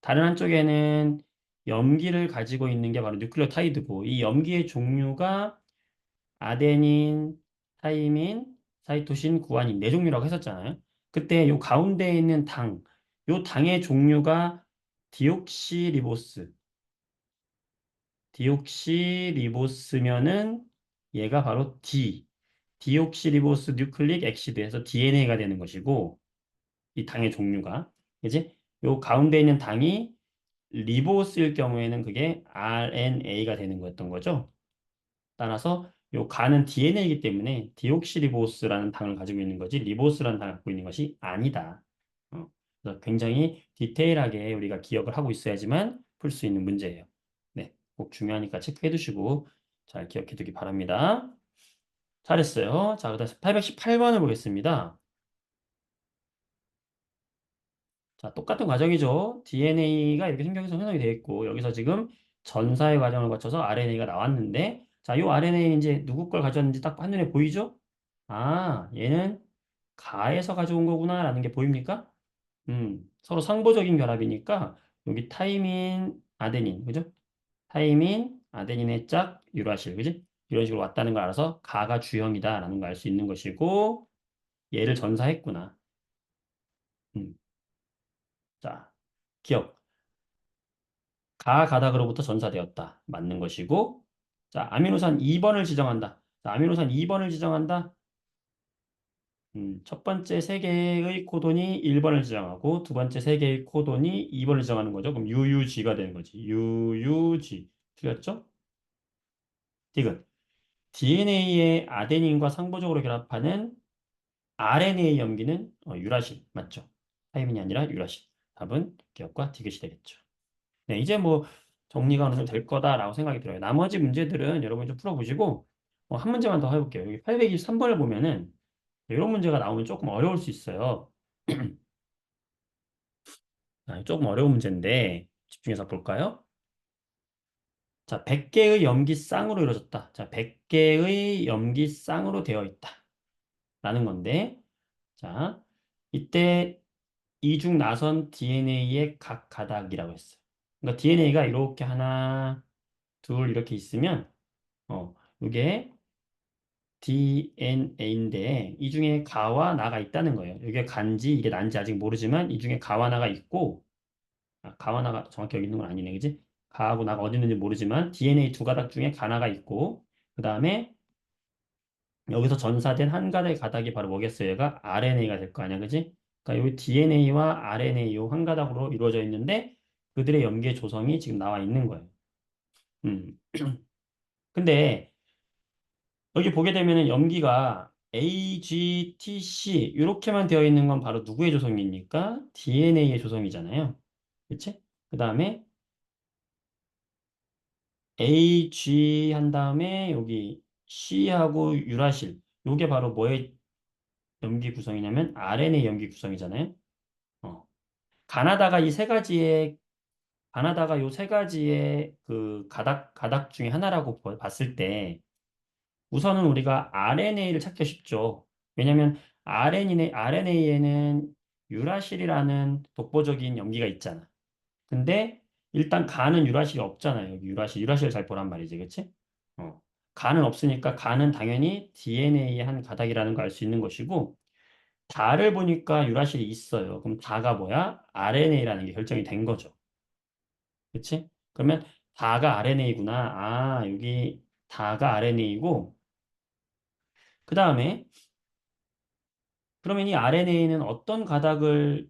다른 한쪽에는 염기를 가지고 있는 게 바로 뉴클레오타이드고, 이 염기의 종류가 아데닌, 타이민, 사이토신, 구아닌 네 종류라고 했었잖아요. 그때 요 가운데에 있는 요 당의 종류가 디옥시리보스, 디옥시리보스면은 얘가 바로 디옥시리보스 뉴클릭 엑시드에서 DNA가 되는 것이고 이 당의 종류가 이제 요 가운데 있는 당이 리보스일 경우에는 그게 RNA가 되는 거였던 거죠. 따라서 요 가는 DNA이기 때문에 디옥시리보스라는 당을 가지고 있는 거지 리보스라는 당을 갖고 있는 것이 아니다. 그래서 굉장히 디테일하게 우리가 기억을 하고 있어야지만 풀 수 있는 문제예요. 네, 꼭 중요하니까 체크해 두시고 잘 기억해 두기 바랍니다. 잘했어요. 자, 그다음 818번을 보겠습니다. 자, 똑같은 과정이죠. DNA가 이렇게 생겨서 형성이 되어 있고, 여기서 지금 전사의 과정을 거쳐서 RNA가 나왔는데, 자, 이 RNA는 이제 누구 걸 가져왔는지 딱 한눈에 보이죠? 아, 얘는 가에서 가져온 거구나라는 게 보입니까? 서로 상보적인 결합이니까, 여기 타이민, 아데닌, 그죠? 타이민, 아데닌의 짝, 유라실, 그지? 이런 식으로 왔다는 걸 알아서 가가 주형이다라는 걸 알 수 있는 것이고, 얘를 전사했구나. 음, 자, 기억. 가닥으로부터 전사되었다. 맞는 것이고, 자, 아미노산 2번을 지정한다. 자, 아미노산 2번을 지정한다. 첫 번째 세 개의 코돈이 1번을 지정하고, 두 번째 세 개의 코돈이 2번을 지정하는 거죠. 그럼 UUG가 되는 거지. UUG. 틀렸죠? 디귿. DNA의 아데닌과 상보적으로 결합하는 RNA 염기는 유라실. 맞죠? 타이민이 아니라 유라실. 답은 기억과 디귿이 되겠죠. 네, 이제 뭐 정리가 어느 정도 될 거다라고 생각이 들어요. 나머지 문제들은 여러분이 좀 풀어보시고 한 문제만 더 해볼게요. 여기 823번을 보면은 이런 문제가 나오면 조금 어려울 수 있어요. 조금 어려운 문제인데 집중해서 볼까요? 자, 100개의 염기 쌍으로 이루어졌다. 자, 100개의 염기 쌍으로 되어 있다. 라는 건데 자, 이때 이중 나선 DNA의 각 가닥이라고 했어요. 그러니까 DNA가 이렇게 하나, 둘 이렇게 있으면 이게 DNA인데 이 중에 가와 나가 있다는 거예요. 이게 간지 이게 난지 아직 모르지만 이 중에 가와 나가 있고 가와 나가 정확히 여기 있는 건 아니네, 그지? 가하고 나가 어디 있는지 모르지만 DNA 두 가닥 중에 가나가 있고 그 다음에 여기서 전사된 한 가닥의 가닥이 바로 뭐겠어요? 얘가 RNA가 될 거 아니야, 그지? 그러니까 이 DNA와 RNA 요 한 가닥으로 이루어져 있는데 그들의 염계 조성이 지금 나와 있는 거예요. 음. 근데 여기 보게 되면은 염기가 A, G, T, C 이렇게만 되어 있는 건 바로 누구의 조성입니까? DNA의 조성이잖아요. 그치? 그 다음에 A, G 한 다음에 여기 C하고 유라실 요게 바로 뭐의 염기 구성이냐면 RNA 염기 구성이잖아요. 어. 가나다가 이 세 가지의 가나다가 요 세 가지의 그 가닥 중에 하나라고 봤을 때 우선은 우리가 RNA를 찾기 쉽죠. 왜냐하면 RNA에는 유라실이라는 독보적인 염기가 있잖아. 근데 일단 가는 유라실이 없잖아요. 여기 유라실을 잘 보란 말이지, 그치? 가는 없으니까 가는 당연히 DNA의 한 가닥이라는 걸 알 수 있는 것이고, 다를 보니까 유라실이 있어요. 그럼 다가 뭐야? RNA라는 게 결정이 된 거죠. 그치? 그러면 다가 RNA구나. 아, 여기 다가 RNA이고, 그 다음에 그러면 이 RNA는 어떤 가닥을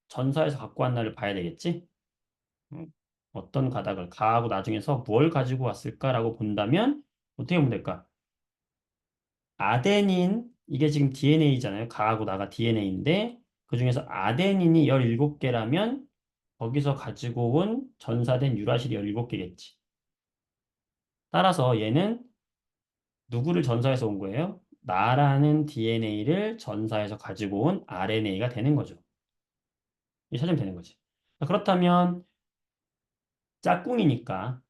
전사해서 갖고 왔나를 봐야 되겠지? 음, 어떤 가닥을 가하고 나중에서 뭘 가지고 왔을까라고 본다면 어떻게 보면 될까? 아데닌 이게 지금 DNA잖아요. 가하고 나가 DNA인데 그중에서 아데닌이 17개라면 거기서 가지고 온 전사된 유라실이 17개겠지. 따라서 얘는 누구를 전사해서 온 거예요? 나라는 DNA를 전사해서 가지고 온 RNA가 되는 거죠. 이 찾으면 되는 거지. 그렇다면 짝꿍이니까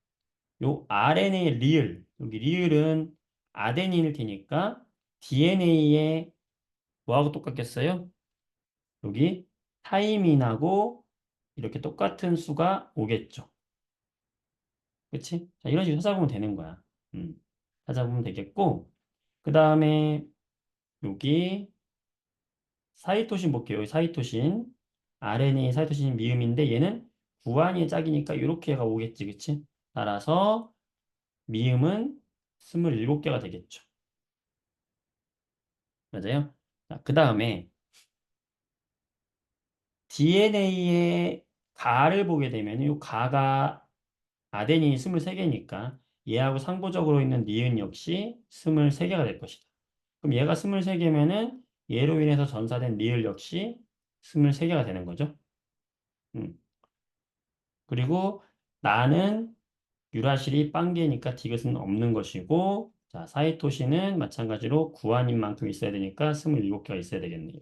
요 RNA 리을, 여기 리을은 아데닌일 테니까 DNA에 뭐하고 똑같겠어요? 여기 타이민하고 이렇게 똑같은 수가 오겠죠. 그치? 자, 이런 식으로 찾아보면 되는 거야. 음, 찾아보면 되겠고, 그 다음에 여기 사이토신 볼게요. 여기 사이토신. RNA 사이토신 미음인데 얘는 구한위의 짝이니까 이렇게가 오겠지. 그치? 따라서 미음은 27개가 되겠죠. 맞아요? 그 다음에 DNA의 가를 보게 되면 이 가가 아데닌이 23개니까 얘하고 상보적으로 있는 니은 역시 23개가 될 것이다. 그럼 얘가 23개면은 얘로 인해서 전사된 리을 역시 23개가 되는 거죠. 음. 그리고 나는 유라실이 빵개니까 디귿은 없는 것이고 자, 사이토신은 마찬가지로 구한인 만큼 있어야 되니까 27개가 있어야 되겠네요.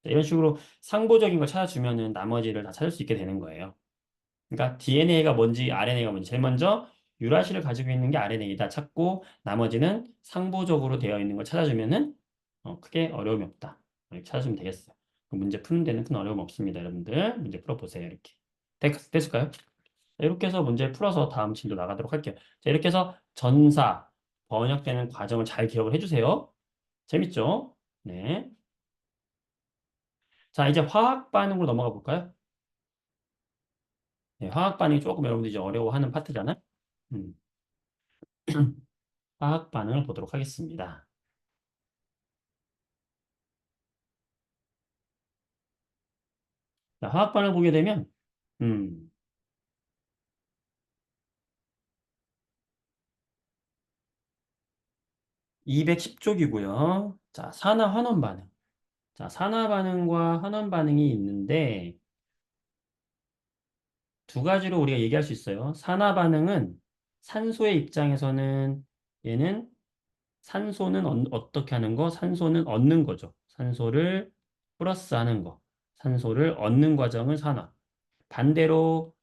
자, 이런 식으로 상보적인 걸 찾아주면은 나머지를 다 찾을 수 있게 되는 거예요. 그러니까 DNA가 뭔지 RNA가 뭔지 제일 먼저 유라실을 가지고 있는 게 RNA다 찾고 나머지는 상보적으로 되어 있는 걸 찾아주면은 크게 어려움이 없다. 이렇게 찾아주면 되겠어요. 그 문제 푸는 데는 큰 어려움 없습니다. 여러분들 문제 풀어보세요. 이렇게 됐을까요? 자, 이렇게 해서 문제 풀어서 다음 진도 나가도록 할게요. 자, 이렇게 해서 전사 번역되는 과정을 잘 기억을 해주세요. 재밌죠? 네. 자, 이제 화학 반응으로 넘어가 볼까요? 네, 화학 반응이 조금 여러분들이 이제 어려워하는 파트잖아요. 음. 화학 반응을 보도록 하겠습니다. 자, 화학 반응을 보게 되면, 음, 210쪽이고요. 자, 산화 환원 반응. 자, 산화 반응과 환원 반응이 있는데, 두 가지로 우리가 얘기할 수 있어요. 산화 반응은 산소의 입장에서는 얘는 산소는 어떻게 하는 거? 산소는 얻는 거죠. 산소를 플러스 하는 거. 산소를 얻는 과정을 산화. 반대로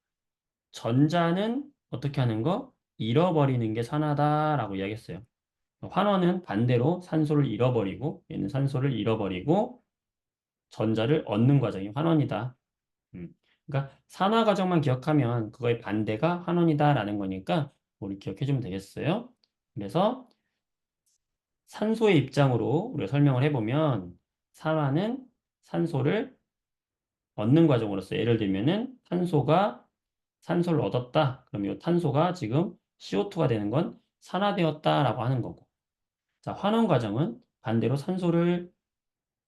전자는 어떻게 하는 거? 잃어버리는 게 산화다라고 이야기했어요. 환원은 반대로 산소를 잃어버리고 얘는 산소를 잃어버리고 전자를 얻는 과정이 환원이다. 음. 그러니까 산화 과정만 기억하면 그거의 반대가 환원이다라는 거니까 우리 기억해주면 되겠어요. 그래서 산소의 입장으로 우리가 설명을 해보면 산화는 산소를 얻는 과정으로서 예를 들면은 탄소가 산소를 얻었다. 그럼 이 탄소가 지금 CO2가 되는 건 산화되었다라고 하는 거고. 자, 환원 과정은 반대로 산소를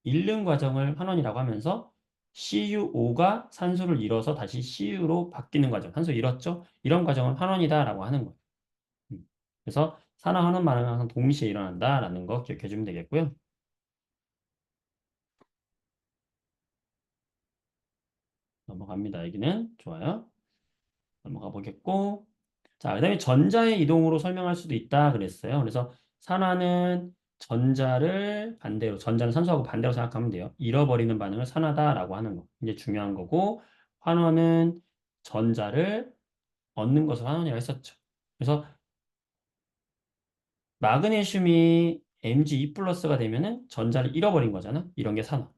잃는 과정을 환원이라고 하면서 CuO가 산소를 잃어서 다시 CU로 바뀌는 과정. 산소 잃었죠? 이런 과정을 환원이다라고 하는 거예요. 그래서 산화 환원 반응은 항상 동시에 일어난다라는 거 기억해 주면 되겠고요. 넘어갑니다. 여기는 좋아요. 넘어가 보겠고. 자, 그다음에 전자의 이동으로 설명할 수도 있다 그랬어요. 그래서 산화는 전자를 반대로, 전자는 산소하고 반대로 생각하면 돼요. 잃어버리는 반응을 산화다라고 하는 거. 이제 중요한 거고, 환원은 전자를 얻는 것을 환원이라고 했었죠. 그래서 마그네슘이 Mg2 플러스가 되면은 전자를 잃어버린 거잖아. 이런 게 산화.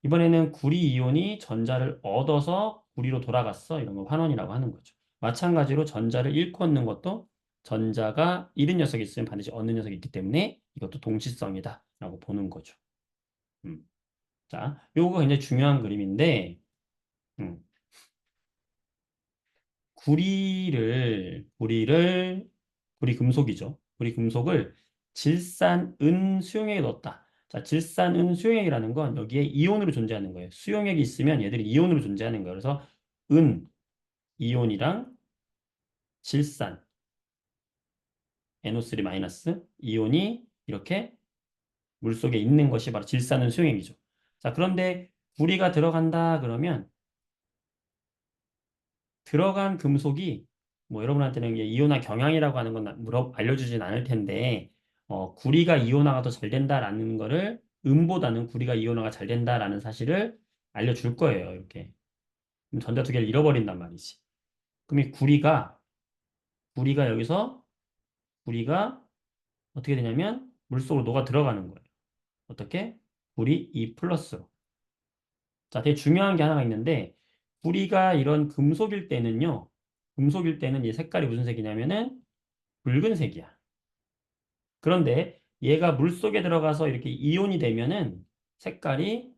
이번에는 구리 이온이 전자를 얻어서 구리로 돌아갔어. 이런 거 환원이라고 하는 거죠. 마찬가지로 전자를 잃고 얻는 것도 전자가 잃은 녀석이 있으면 반드시 얻는 녀석이 있기 때문에 이것도 동시성이다 라고 보는 거죠. 음. 자, 요거 굉장히 중요한 그림인데 음, 구리 금속이죠. 구리 금속을 질산은 수용액에 넣었다. 자, 질산은 수용액이라는 건 여기에 이온으로 존재하는 거예요. 수용액이 있으면 얘들이 이온으로 존재하는 거예요. 그래서 은 이온이랑 질산 NO3 마이너스 이온이 이렇게 물속에 있는 것이 바로 질산은 수용액이죠. 자, 그런데 구리가 들어간다 그러면 들어간 금속이 뭐 여러분한테는 이게 이온화 경향이라고 하는 건 알려주진 않을 텐데 구리가 이온화가 더 잘 된다라는 거를 음보다는 구리가 이온화가 잘 된다라는 사실을 알려줄 거예요. 이렇게. 그럼 전자 두 개를 잃어버린단 말이지. 그럼 이 구리가 여기서 구리가 어떻게 되냐면 물속으로 녹아 들어가는 거예요. 어떻게? 구리 2 플러스로. 자, 되게 중요한 게 하나가 있는데 구리가 이런 금속일 때는 이 색깔이 무슨 색이냐면은 붉은색이야. 그런데 얘가 물속에 들어가서 이렇게 이온이 되면은 색깔이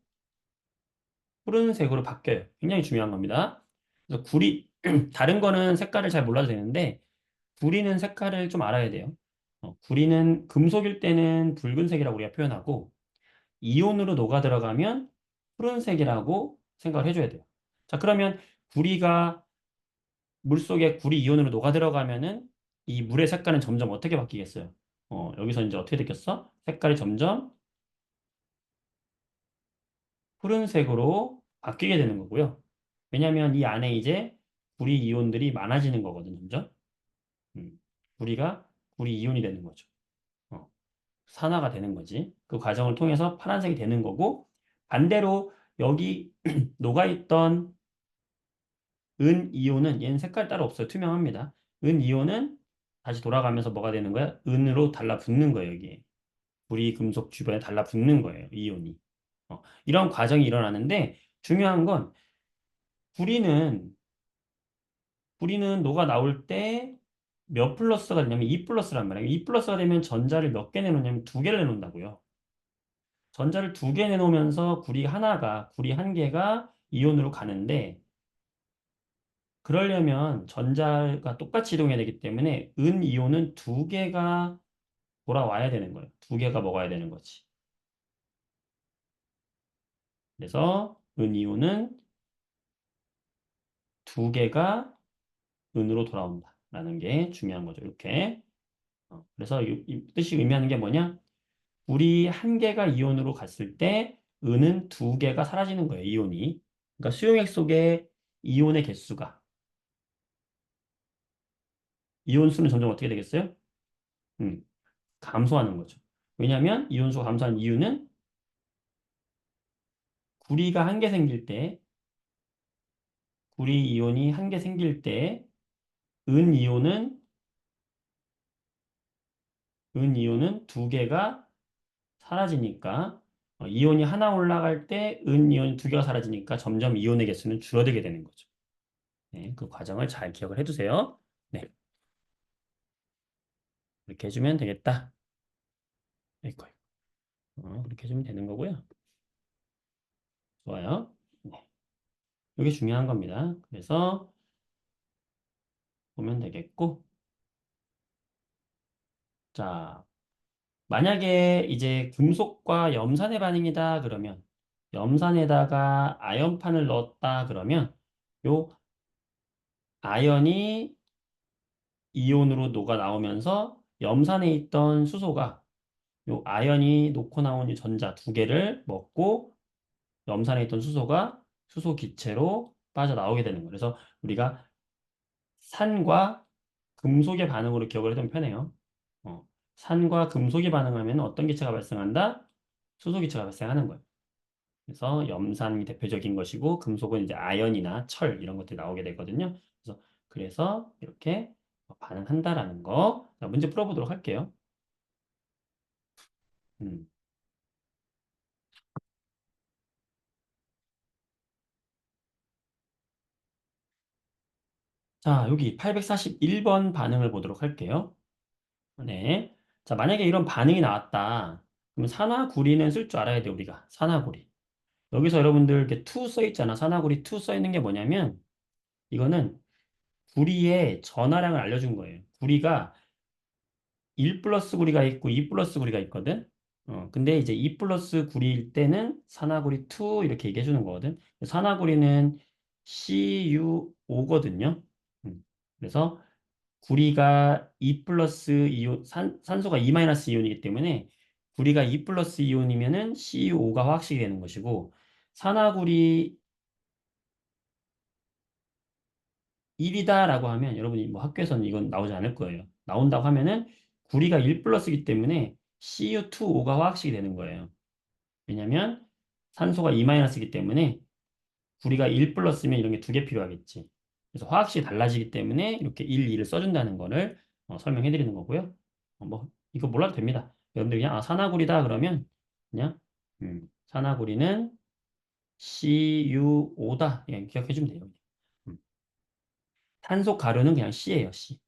푸른색으로 바뀌어요. 굉장히 중요한 겁니다. 그래서 다른 거는 색깔을 잘 몰라도 되는데, 구리는 색깔을 좀 알아야 돼요. 구리는 금속일 때는 붉은색이라고 우리가 표현하고, 이온으로 녹아 들어가면 푸른색이라고 생각을 해줘야 돼요. 자, 그러면 구리가 물속에 구리 이온으로 녹아 들어가면은 이 물의 색깔은 점점 어떻게 바뀌겠어요? 여기서 이제 어떻게 되겠어? 색깔이 점점 푸른색으로 바뀌게 되는 거고요. 왜냐하면 이 안에 이제 구리 이온들이 많아지는 거거든요. 점점. 음, 구리가 구리 이온이 되는 거죠. 어, 산화가 되는 거지. 그 과정을 통해서 파란색이 되는 거고 반대로 여기 녹아있던 은 이온은 얘는 색깔 따로 없어요. 투명합니다. 은 이온은 다시 돌아가면서 뭐가 되는 거야? 은으로 달라붙는 거예요. 여기에. 구리 금속 주변에 달라붙는 거예요. 이온이. 이런 과정이 일어나는데 중요한 건 구리는 구리는 녹아 나올 때 몇 플러스가 되냐면 2 플러스란 말이에요. 2 플러스가 되면 전자를 몇 개 내놓냐면 두 개를 내놓는다고요. 전자를 두 개 내놓으면서 구리 한 개가 이온으로 가는데 그러려면 전자가 똑같이 이동해야 되기 때문에 은 이온은 두 개가 돌아와야 되는 거예요. 두 개가 먹어야 되는 거지. 그래서 은 이온은 두 개가 은으로 돌아온다라는 게 중요한 거죠. 이렇게. 그래서 이 뜻이 의미하는 게 뭐냐? 우리 한 개가 이온으로 갔을 때 은은 두 개가 사라지는 거예요. 이온이. 그러니까 수용액 속에 이온의 개수가 이온 수는 점점 어떻게 되겠어요? 음, 감소하는 거죠. 왜냐하면 이온 수가 감소하는 이유는 구리가 한 개 생길 때 구리 이온이 한 개 생길 때 은 이온은 은 이온은 두 개가 사라지니까 이온이 하나 올라갈 때 은 이온 두 개가 사라지니까 점점 이온의 개수는 줄어들게 되는 거죠. 네, 그 과정을 잘 기억을 해두세요. 네, 이렇게 해주면 되겠다. 이거 그렇게 해주면 되는 거고요. 좋아요. 네, 이게 중요한 겁니다. 그래서 보면 되겠고, 자, 만약에 이제 금속과 염산의 반응이다 그러면 염산에다가 아연판을 넣었다 그러면 요 아연이 이온으로 녹아 나오면서 염산에 있던 수소가 요 아연이 놓고 나온 이 전자 두 개를 먹고 염산에 있던 수소가 수소 기체로 빠져나오게 되는 거예요. 그래서 우리가 산과 금속의 반응으로 기억을 해두면 편해요. 어, 산과 금속이 반응하면 어떤 기체가 발생한다? 수소 기체가 발생하는 거예요. 그래서 염산이 대표적인 것이고 금속은 이제 아연이나 철 이런 것들이 나오게 되거든요. 그래서 이렇게 반응한다라는 거. 자, 문제 풀어보도록 할게요. 음. 자, 여기 841번 반응을 보도록 할게요. 네. 자, 만약에 이런 반응이 나왔다. 그러면 산화구리는 쓸 줄 알아야 돼, 우리가. 산화구리. 여기서 여러분들 이렇게 투 써 있잖아. 산화구리 투 써 있는 게 뭐냐면, 이거는 구리의 전하량을 알려준 거예요. 구리가 1 플러스 구리가 있고 2 플러스 구리가 있거든. 근데 이제 2 플러스 구리일 때는 산화구리 2 이렇게 얘기해 주는 거거든. 산화구리는 CuO거든요. 그래서 구리가 2 플러스 이온, 산소가 2 마이너스 이온이기 때문에 구리가 2 플러스 이온이면은 CuO가 화학식이 되는 것이고 산화구리 1이다라고 하면 여러분이 뭐 학교에서는 이건 나오지 않을 거예요. 나온다고 하면은 구리가 1 플러스이기 때문에 Cu2O가 화학식이 되는 거예요. 왜냐면 산소가 2 마이너스이기 때문에 구리가 1 플러스면 이런 게 두 개 필요하겠지. 그래서 화학식이 달라지기 때문에 이렇게 1, 2를 써준다는 거를 설명해 드리는 거고요. 뭐 이거 몰라도 됩니다. 여러분들 그냥 산화구리다 그러면 그냥 산화구리는 CuO다 그냥 기억해 주면 돼요. 음. 탄소 가루는 그냥 C예요, C.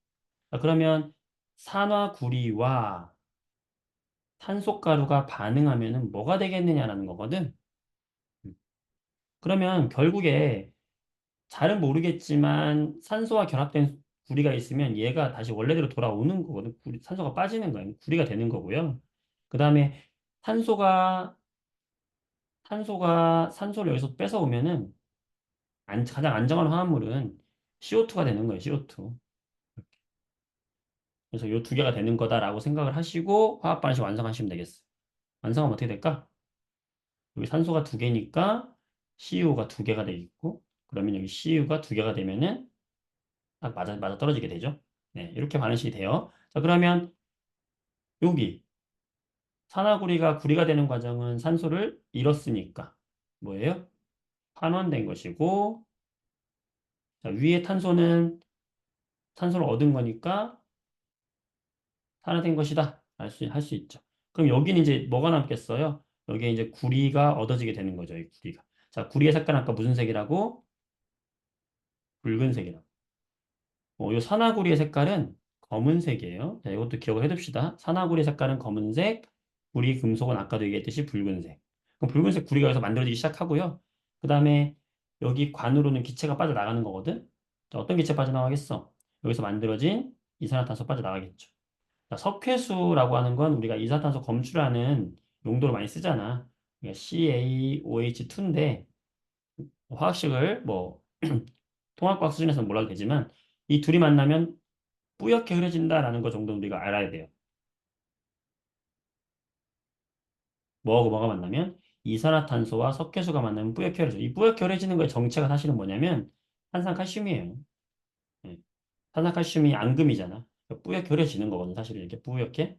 자, 그러면 산화구리와 탄소가루가 반응하면은 뭐가 되겠느냐라는 거거든. 음. 그러면 결국에 잘은 모르겠지만 산소와 결합된 구리가 있으면 얘가 다시 원래대로 돌아오는 거거든. 산소가 빠지는 거예요. 구리가 되는 거고요. 그 다음에 탄소가 산소를 여기서 뺏어오면은 가장 안정한 화합물은 CO2가 되는 거예요. CO2. 그래서 이 두 개가 되는 거다라고 생각을 하시고 화학 반응식 완성하시면 되겠어요. 완성하면 어떻게 될까? 여기 산소가 두 개니까 Cu가 두 개가 돼 있고 그러면 여기 Cu가 두 개가 되면은 딱 맞아 떨어지게 되죠. 네, 이렇게 반응식이 돼요. 자, 그러면 여기 산화구리가 구리가 되는 과정은 산소를 잃었으니까 뭐예요? 환원된 것이고 자, 위에 탄소는 산소를 얻은 거니까 산화된 것이다. 할 수 있죠. 그럼 여기는 이제 뭐가 남겠어요? 여기에 이제 구리가 얻어지게 되는 거죠. 이 구리가. 자, 구리의 색깔 아까 무슨 색이라고? 붉은색이라고. 요 산화구리의 색깔은 검은색이에요. 자, 이것도 기억을 해둡시다. 산화구리의 색깔은 검은색, 구리 금속은 아까도 얘기했듯이 붉은색. 그럼 붉은색 구리가 여기서 만들어지기 시작하고요. 그 다음에 여기 관으로는 기체가 빠져나가는 거거든. 자, 어떤 기체 빠져나가겠어? 여기서 만들어진 이산화탄소 빠져나가겠죠. 자, 석회수라고 하는 건 우리가 이산화탄소 검출하는 용도로 많이 쓰잖아. 그러니까 CaOH2인데 화학식을 뭐 통합과학 수준에서는 몰라도 되지만 이 둘이 만나면 뿌옇게 흐려진다라는 거 정도 우리가 알아야 돼요. 뭐하고 뭐가 만나면 이산화탄소와 석회수가 만나면 뿌옇게 흐려져. 이 뿌옇게 흐려지는 거의 정체가 사실은 뭐냐면 탄산칼슘이에요. 예. 탄산칼슘이 앙금이잖아. 그러니까 뿌옇게 흐려지는 거거든. 사실 이렇게 뿌옇게.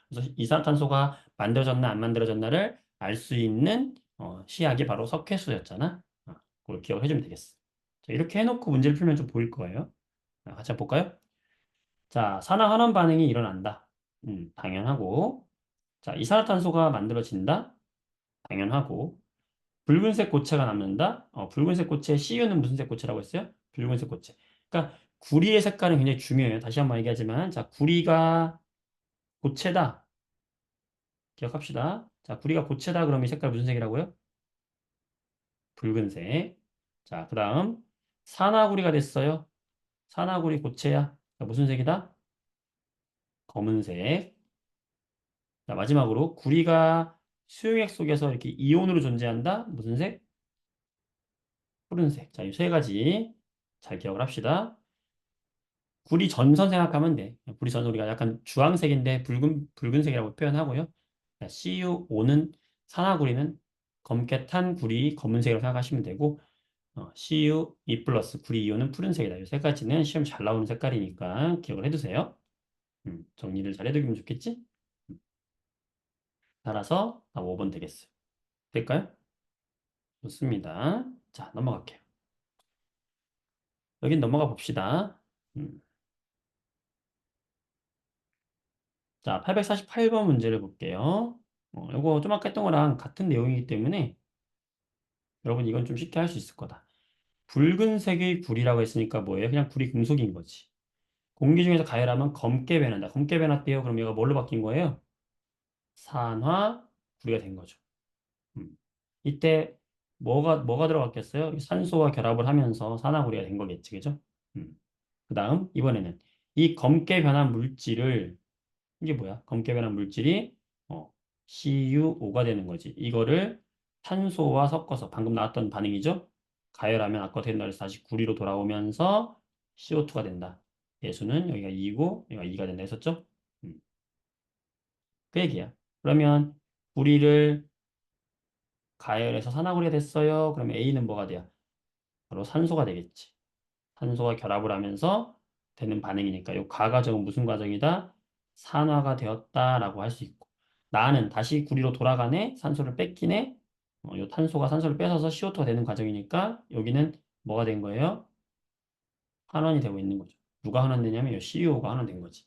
그래서 이산화탄소가 만들어졌나 안 만들어졌나를 알 수 있는 시약이 바로 석회수였잖아. 그걸 기억을 해주면 되겠어. 자, 이렇게 해놓고 문제를 풀면 좀 보일 거예요. 자, 같이 한번 볼까요? 자, 산화환원 반응이 일어난다. 당연하고. 자, 이산화탄소가 만들어진다. 당연하고. 붉은색 고체가 남는다. 붉은색 고체 CU는 무슨 색 고체라고 했어요? 붉은색 고체. 그러니까 구리의 색깔은 굉장히 중요해요. 다시 한번 얘기하지만, 자, 구리가 고체다. 기억합시다. 자, 구리가 고체다. 그럼 이 색깔 무슨 색이라고요? 붉은색. 자, 그 다음 산화구리가 됐어요. 산화구리 고체야. 자, 무슨 색이다? 검은색. 자, 마지막으로 구리가 수용액 속에서 이렇게 이온으로 존재한다. 무슨 색? 푸른색. 자, 이 세 가지 잘 기억을 합시다. 구리 전선 생각하면 돼. 구리 전선 우리가 약간 주황색인데 붉은색이라고 표현하고요. 자, CuO는 산화구리는 검게 탄 구리 검은색으로 생각하시면 되고 CuE 플러스 구리 이온은 푸른색이다. 이 세 가지는 시험 잘 나오는 색깔이니까 기억을 해두세요. 정리를 잘 해두면 좋겠지? 음, 따라서 5번 되겠어요. 될까요? 좋습니다. 자, 넘어갈게요. 여긴 넘어가 봅시다. 음, 자, 848번 문제를 볼게요. 이거 좀 아까 했던 거랑 같은 내용이기 때문에 여러분 이건 좀 쉽게 할 수 있을 거다. 붉은색의 구리라고 했으니까 뭐예요? 그냥 구리 금속인 거지. 공기 중에서 가열하면 검게 변한다. 검게 변했대요. 그럼 얘가 뭘로 바뀐 거예요? 산화 구리가 된 거죠. 음. 이때 뭐가 들어갔겠어요? 산소와 결합을 하면서 산화구리가 된 거겠지, 그죠? 그 다음 이번에는 이 검게 변한 물질을 이게 뭐야? 검게 변한 물질이 어, CuO가 되는 거지. 이거를 탄소와 섞어서 방금 나왔던 반응이죠? 가열하면 아까 된다 그래서 다시 구리로 돌아오면서 CO2가 된다. 예수는 여기가 2고 여기가 2가 된다 했었죠? 음, 그 얘기야. 그러면 구리를 가열해서 산화구리가 됐어요. 그러면 A는 뭐가 돼요? 바로 산소가 되겠지. 산소와 결합을 하면서 되는 반응이니까 이 과과정은 무슨 과정이다? 산화가 되었다라고 할 수 있고 나는 다시 구리로 돌아가네 산소를 뺏기네 이 탄소가 산소를 뺏어서 CO2가 되는 과정이니까 여기는 뭐가 된 거예요? 환원이 되고 있는 거죠. 누가 환원되냐면 이 CO가 환원된 거지.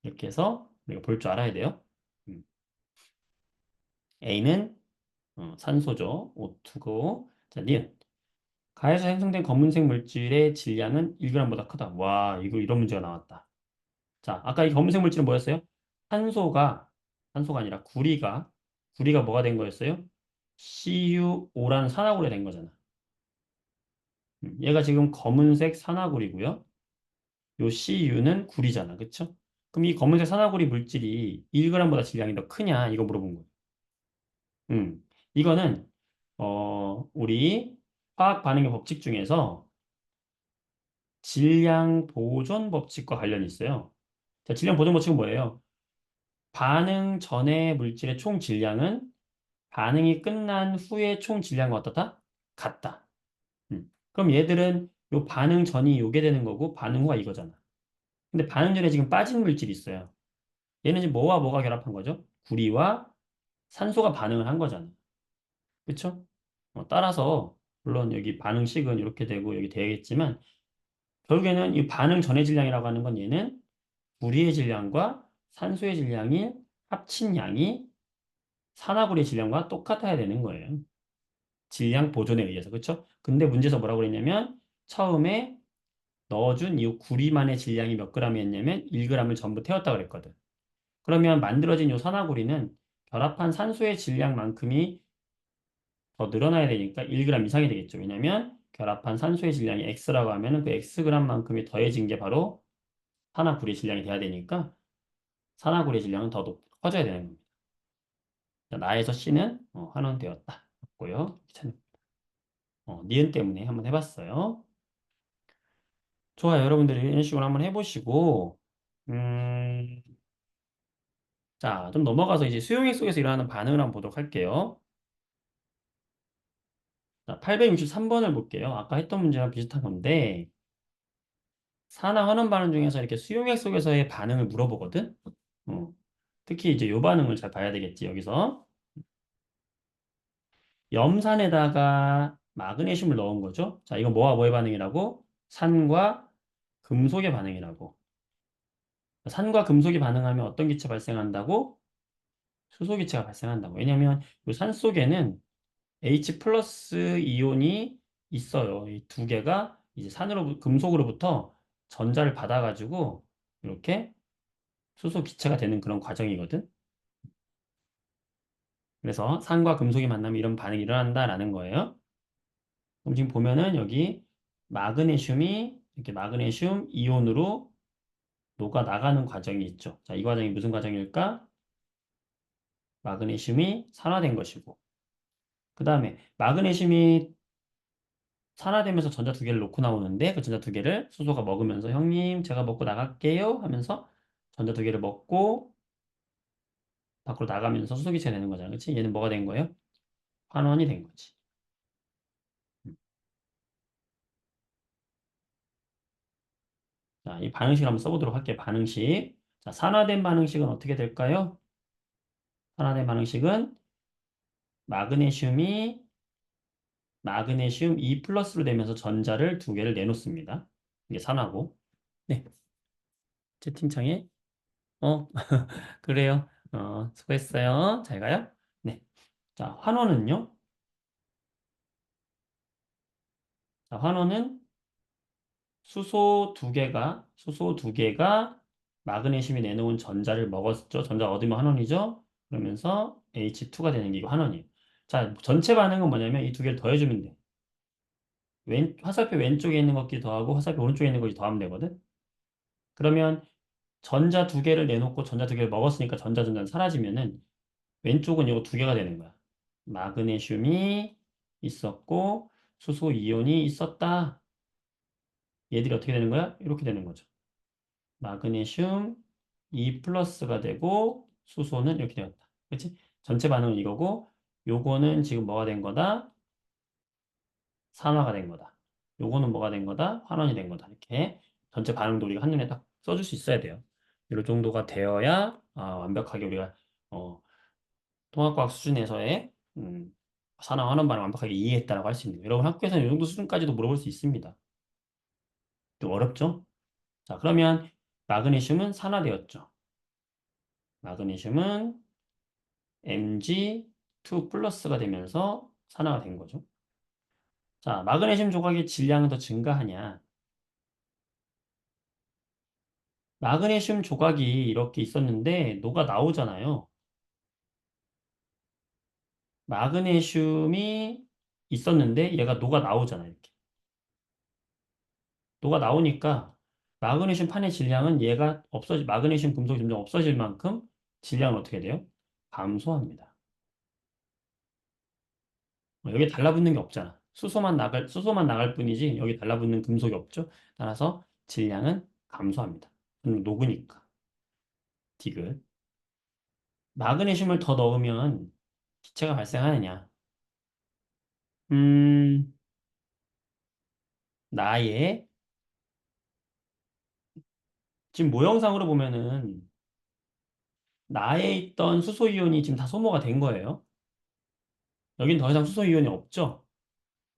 이렇게 해서 우리가 볼 줄 알아야 돼요. 음. A는 산소죠. O2고 자, 니은 가에서 생성된 검은색 물질의 질량은 1g보다 크다. 와, 이거 이런 문제가 나왔다. 자, 아까 이 검은색 물질은 뭐였어요? 탄소가, 탄소가 아니라 구리가 뭐가 된 거였어요? CuO라는 산화구리가 된 거잖아. 얘가 지금 검은색 산화구리고요. 요 CU는 구리잖아. 그쵸? 그럼 이 검은색 산화구리 물질이 1g보다 질량이 더 크냐? 이거 물어본 거예요. 이거는, 우리 화학 반응의 법칙 중에서 질량 보존 법칙과 관련이 있어요. 자, 질량 보존 법칙은 뭐예요? 반응 전의 물질의 총 질량은 반응이 끝난 후의 총 질량과 어떻다? 같다. 그럼 얘들은 요 반응 전이 요게 되는 거고 반응 후가 이거잖아. 근데 반응 전에 지금 빠진 물질이 있어요. 얘는 지금 뭐와 뭐가 결합한 거죠? 구리와 산소가 반응을 한 거잖아. 그쵸? 따라서 물론 여기 반응식은 이렇게 되고 여기 되겠지만 결국에는 이 반응 전의 질량이라고 하는 건 얘는 구리의 질량과 산소의 질량이 합친 양이 산화구리의 질량과 똑같아야 되는 거예요. 질량 보존에 의해서. 그렇죠? 근데 문제에서 뭐라고 그랬냐면 처음에 넣어준 이 구리만의 질량이 몇 g이었냐면 1g을 전부 태웠다고 그랬거든. 그러면 만들어진 이 산화구리는 결합한 산소의 질량만큼이 더 늘어나야 되니까 1g 이상이 되겠죠. 왜냐면 결합한 산소의 질량이 x라고 하면은 그 xg만큼이 더해진 게 바로 산화구리 질량이 돼야 되니까 산화구리 질량은 더 커져야 되는 겁니다. 나에서 C는 환원되었다. 고요. 니은 때문에 한번 해봤어요. 좋아요. 여러분들이 이런 식으로 한번 해보시고, 음, 자, 좀 넘어가서 이제 수용액 속에서 일어나는 반응을 한번 보도록 할게요. 자, 863번을 볼게요. 아까 했던 문제랑 비슷한 건데, 산화 환원 반응 중에서 이렇게 수용액 속에서의 반응을 물어보거든? 어, 특히 이제 요 반응을 잘 봐야 되겠지, 여기서. 염산에다가 마그네슘을 넣은 거죠. 자, 이건 뭐와 뭐의 반응이라고? 산과 금속의 반응이라고. 산과 금속이 반응하면 어떤 기체 발생한다고? 수소 기체가 발생한다고. 왜냐면 이 산 속에는 H 플러스 이온이 있어요. 이 두 개가 이제 금속으로부터 전자를 받아가지고 이렇게 수소 기체가 되는 그런 과정이거든. 그래서 산과 금속이 만나면 이런 반응이 일어난다라는 거예요. 그럼 지금 보면은 여기 마그네슘이 이렇게 마그네슘 이온으로 녹아 나가는 과정이 있죠. 자, 이 과정이 무슨 과정일까? 마그네슘이 산화된 것이고. 그 다음에 마그네슘이 산화되면서 전자 두 개를 놓고 나오는데 그 전자 두 개를 수소가 먹으면서 형님 제가 먹고 나갈게요 하면서 전자 두 개를 먹고 밖으로 나가면서 수소 기체가 되는 거잖아. 그치? 얘는 뭐가 된 거예요? 환원이 된 거지. 음. 자, 이 반응식을 한번 써보도록 할게요. 반응식. 자, 산화된 반응식은 어떻게 될까요? 산화된 반응식은 마그네슘이 마그네슘 2 플러스로 되면서 전자를 두 개를 내놓습니다. 이게 산화고. 네, 채팅창에 그래요. 수고했어요. 잘 가요. 네. 자, 환원은요. 자, 환원은 수소 두 개가 마그네슘이 내놓은 전자를 먹었죠. 전자 얻으면 환원이죠. 그러면서 H2가 되는 게 이거 환원이에요. 자, 전체 반응은 뭐냐면 이 두 개를 더해주면 돼. 화살표 왼쪽에 있는 것끼리 더하고 화살표 오른쪽에 있는 것끼리 더하면 되거든. 그러면 전자 두 개를 내놓고 전자 두 개를 먹었으니까 전자는 사라지면은 왼쪽은 이거 두 개가 되는 거야. 마그네슘이 있었고 수소 이온이 있었다. 얘들이 어떻게 되는 거야? 이렇게 되는 거죠. 마그네슘 2 플러스가 되고 수소는 이렇게 되었다. 그렇지? 전체 반응은 이거고 요거는 지금 뭐가 된 거다? 산화가 된 거다. 요거는 뭐가 된 거다? 환원이 된 거다. 이렇게 전체 반응도 우리가 한눈에 딱 써줄 수 있어야 돼요. 이 정도가 되어야 완벽하게 우리가 어, 통합과학 수준에서의 산화 환원 반응 완벽하게 이해했다라고 할 수 있는 거예요. 여러분 학교에서는 이 정도 수준까지도 물어볼 수 있습니다. 좀 어렵죠? 자, 그러면 마그네슘은 산화되었죠. 마그네슘은 Mg2 플러스가 되면서 산화가 된 거죠. 자, 마그네슘 조각의 질량은 더 증가하냐? 마그네슘 조각이 이렇게 있었는데 녹아 나오잖아요. 마그네슘이 있었는데 얘가 녹아 나오잖아요. 이렇게. 녹아 나오니까 마그네슘 판의 질량은 얘가 마그네슘 금속이 점점 없어질 만큼 질량은 어떻게 돼요? 감소합니다. 여기 달라붙는 게 없잖아. 수소만 나갈 뿐이지 여기 달라붙는 금속이 없죠. 따라서 질량은 감소합니다. 녹으니까. 디귿. 마그네슘을 더 넣으면 기체가 발생하느냐? 음, 나의 지금 모형상으로 보면은 나에 있던 수소이온이 지금 다 소모가 된 거예요. 여긴 더 이상 수소이온이 없죠.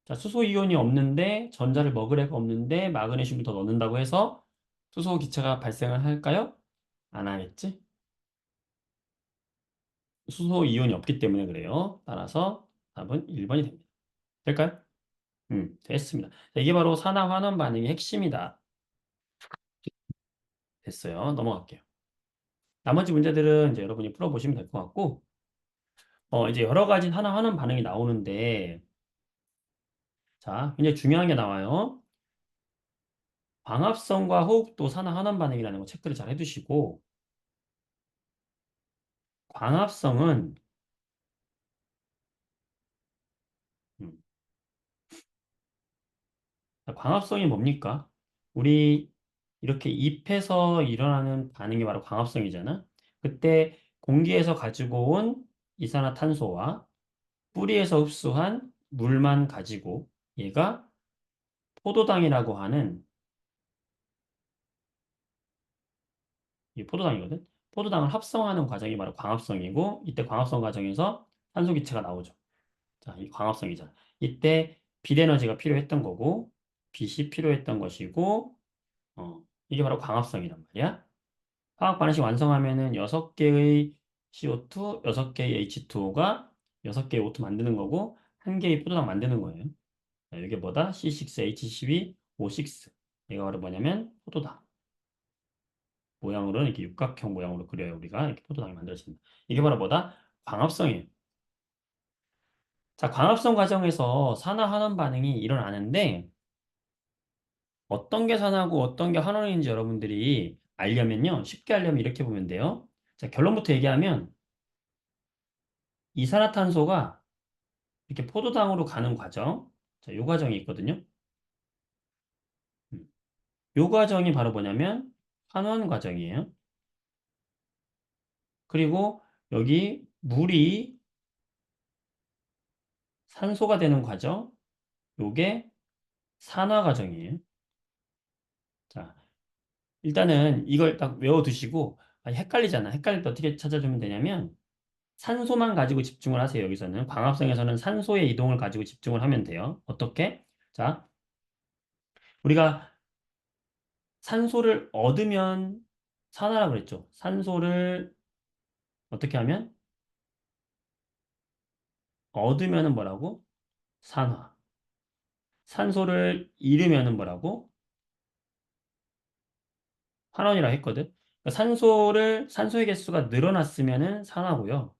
자, 수소이온이 없는데 전자를 먹을 애가 없는데 마그네슘을 더 넣는다고 해서 수소 기체가 발생을 할까요? 안 하겠지? 수소이온이 없기 때문에 그래요. 따라서 답은 1번이 됩니다. 될까요? 됐습니다. 자, 이게 바로 산화환원 반응의 핵심이다. 됐어요. 넘어갈게요. 나머지 문제들은 이제 여러분이 풀어보시면 될 것 같고, 이제 여러 가지 산화환원 반응이 나오는데, 자, 굉장히 중요한 게 나와요. 광합성과 호흡도 산화환원 반응이라는 거 체크를 잘 해두시고, 광합성은, 음, 자, 광합성이 뭡니까? 우리 이렇게 잎에서 일어나는 반응이 바로 광합성이잖아. 그때 공기에서 가지고 온 이산화탄소와 뿌리에서 흡수한 물만 가지고 얘가 포도당이라고 하는 이 포도당이거든. 포도당을 합성하는 과정이 바로 광합성이고 이때 광합성 과정에서 탄소 기체가 나오죠. 자, 이 광합성이잖아. 이때 빛 에너지가 필요했던 거고 빛이 필요했던 것이고 이게 바로 광합성이란 말이야. 화학 반응식 완성하면은 6개의 CO2, 6개의 H2O가 6개의 O2 만드는 거고 1개의 포도당 만드는 거예요. 자, 이게 뭐다? C6H12, O6. 얘가 바로 뭐냐면 포도당. 모양으로는 이렇게 육각형 모양으로 그려요. 우리가 이렇게 포도당이 만들어진다. 이게 바로 뭐다? 광합성이에요. 자, 광합성 과정에서 산화환원 반응이 일어나는데 어떤 게 산화고 어떤 게 환원인지 여러분들이 알려면요. 쉽게 알려면 이렇게 보면 돼요. 자, 결론부터 얘기하면 이산화탄소가 이렇게 포도당으로 가는 과정. 자, 요 과정이 있거든요. 음. 요 과정이 바로 뭐냐면 환원 과정이에요. 그리고 여기 물이 산소가 되는 과정. 요게 산화 과정이에요. 자, 일단은 이걸 딱 외워두시고 헷갈리잖아. 헷갈릴 때 어떻게 찾아주면 되냐면 산소만 가지고 집중을 하세요. 여기서는 광합성에서는 산소의 이동을 가지고 집중을 하면 돼요. 어떻게? 자, 우리가 산소를 얻으면 산화라고 그랬죠. 산소를 어떻게 하면 얻으면은 뭐라고? 산화. 산소를 잃으면은 뭐라고? 환원이라 했거든. 그러니까 산소의 개수가 늘어났으면은 산화고요.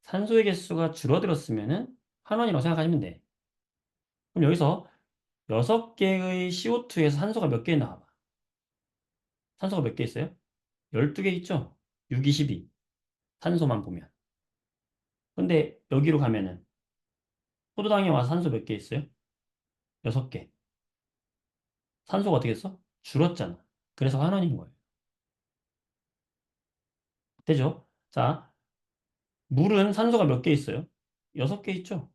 산소의 개수가 줄어들었으면은 환원이라고 생각하시면 돼. 그럼 여기서 6개의 CO2에서 산소가 몇 개 나와봐. 산소가 몇 개 있어요? 12개 있죠? 6, 22. 산소만 보면. 근데 여기로 가면은 포도당에 와서 산소 몇 개 있어요? 6개. 산소가 어떻게 됐어? 줄었잖아. 그래서 환원인 거예요. 되죠? 자, 물은 산소가 몇 개 있어요? 6개 있죠?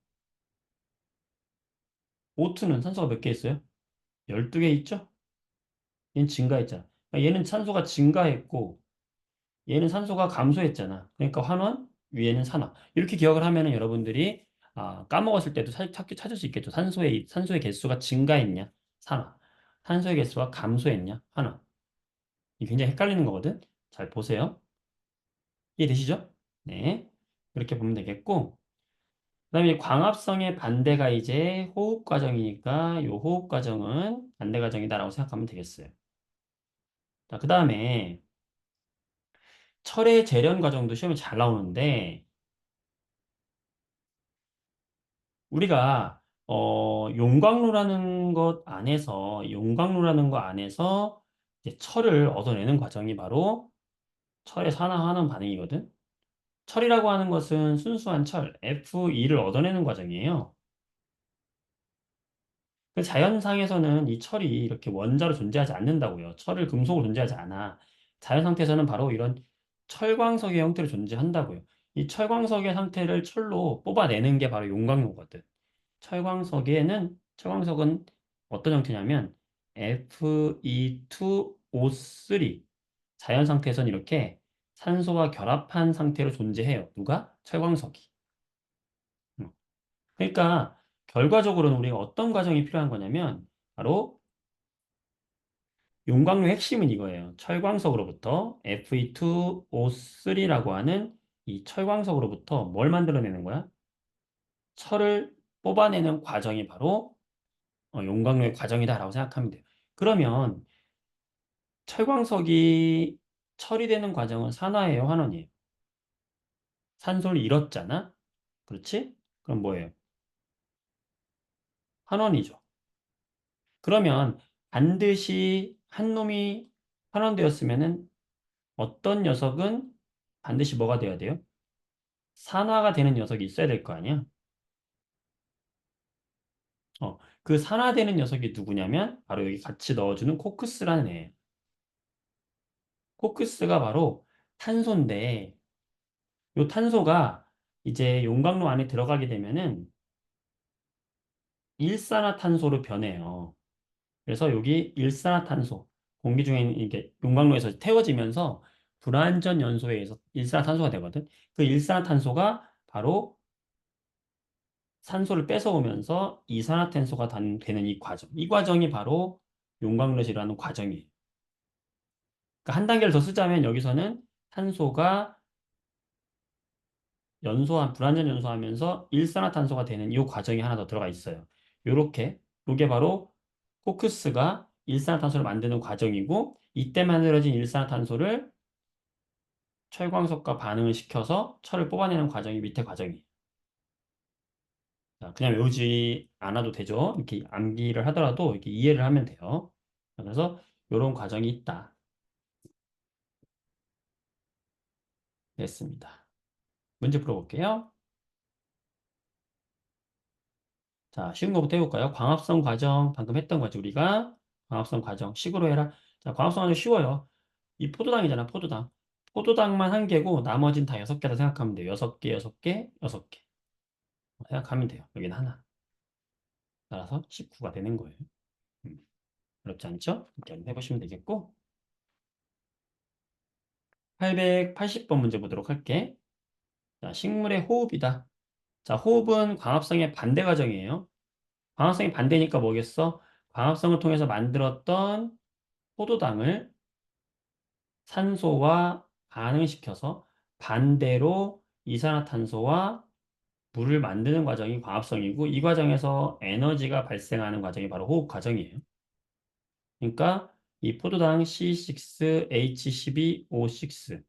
O2는 산소가 몇 개 있어요? 12개 있죠? 얘는 증가했잖아. 그러니까 얘는 산소가 증가했고 얘는 산소가 감소했잖아. 그러니까 환원, 위에는 산화. 이렇게 기억을 하면은 여러분들이 까먹었을 때도 찾을 수 있겠죠. 산소의 개수가 증가했냐? 산화. 산소의 개수가 감소했냐? 환화. 이게 굉장히 헷갈리는 거거든. 잘 보세요. 이해되시죠? 네. 이렇게 보면 되겠고. 그다음에 광합성의 반대가 이제 호흡 과정이니까 이 호흡 과정은 반대 과정이다라고 생각하면 되겠어요. 자, 그다음에 철의 재련 과정도 시험에 잘 나오는데 우리가 용광로라는 것 안에서 이제 철을 얻어내는 과정이 바로 철의 산화하는 반응이거든. 철이라고 하는 것은 순수한 철, Fe 를 얻어내는 과정이에요. 그 자연상에서는 이 철이 이렇게 원자로 존재하지 않는다고요. 철을 금속으로 존재하지 않아. 자연 상태에서는 바로 이런 철광석의 형태로 존재한다고요. 이 철광석의 상태를 철로 뽑아내는 게 바로 용광로거든. 철광석은 어떤 형태냐면 Fe2O3 자연 상태에서는 이렇게 산소와 결합한 상태로 존재해요. 누가? 철광석이. 음. 그러니까 결과적으로는 우리가 어떤 과정이 필요한 거냐면 바로 용광로의 핵심은 이거예요. 철광석으로부터 Fe2O3라고 하는 이 철광석으로부터 뭘 만들어내는 거야? 철을 뽑아내는 과정이 바로 용광로의 과정이다라고 생각하면 돼요. 그러면 철광석이 처리되는 과정은 산화예요, 환원이에요? 산소를 잃었잖아? 그렇지? 그럼 뭐예요? 환원이죠. 그러면 반드시 한 놈이 환원되었으면은 어떤 녀석은 반드시 뭐가 돼야 돼요? 산화가 되는 녀석이 있어야 될 거 아니야? 그 산화되는 녀석이 누구냐면 바로 여기 같이 넣어주는 코크스라는 애. 코크스가 바로 탄소인데 이 탄소가 이제 용광로 안에 들어가게 되면은 일산화탄소로 변해요. 그래서 여기 일산화탄소, 공기 중에 이게 용광로에서 태워지면서 불완전 연소에 의해서 일산화탄소가 되거든. 그 일산화탄소가 바로 산소를 뺏어오면서 이산화탄소가 되는 이 과정. 이 과정이 바로 용광로에서 일어나는 과정이에요. 그러니까 한 단계를 더 쓰자면 여기서는 탄소가 불완전 연소하면서 일산화탄소가 되는 이 과정이 하나 더 들어가 있어요. 요렇게, 요게 바로 코크스가 일산화탄소를 만드는 과정이고, 이때 만들어진 일산화탄소를 철광석과 반응을 시켜서 철을 뽑아내는 과정이 밑에 과정이에요. 자, 그냥 외우지 않아도 되죠. 이렇게 암기를 하더라도 이렇게 이해를 하면 돼요. 자, 그래서 이런 과정이 있다. 됐습니다. 문제 풀어볼게요. 자, 쉬운 거부터 해볼까요? 광합성 과정, 방금 했던 거지, 우리가. 광합성 과정, 식으로 해라. 자, 광합성 과정 쉬워요. 이 포도당이잖아, 포도당. 포도당만 한 개고, 나머진 다 6개다 생각하면 돼요. 6개, 6개, 6개. 생각하면 돼요. 여기는 하나. 따라서 19가 되는 거예요. 음, 어렵지 않죠? 이렇게 한번 해보시면 되겠고. 880번 문제 보도록 할게. 자, 식물의 호흡이다. 자, 호흡은 광합성의 반대 과정이에요. 광합성이 반대니까 뭐겠어? 광합성을 통해서 만들었던 포도당을 산소와 반응시켜서 반대로 이산화탄소와 물을 만드는 과정이 광합성이고 이 과정에서 에너지가 발생하는 과정이 바로 호흡 과정이에요. 그러니까 이 포도당 C6, H12, O6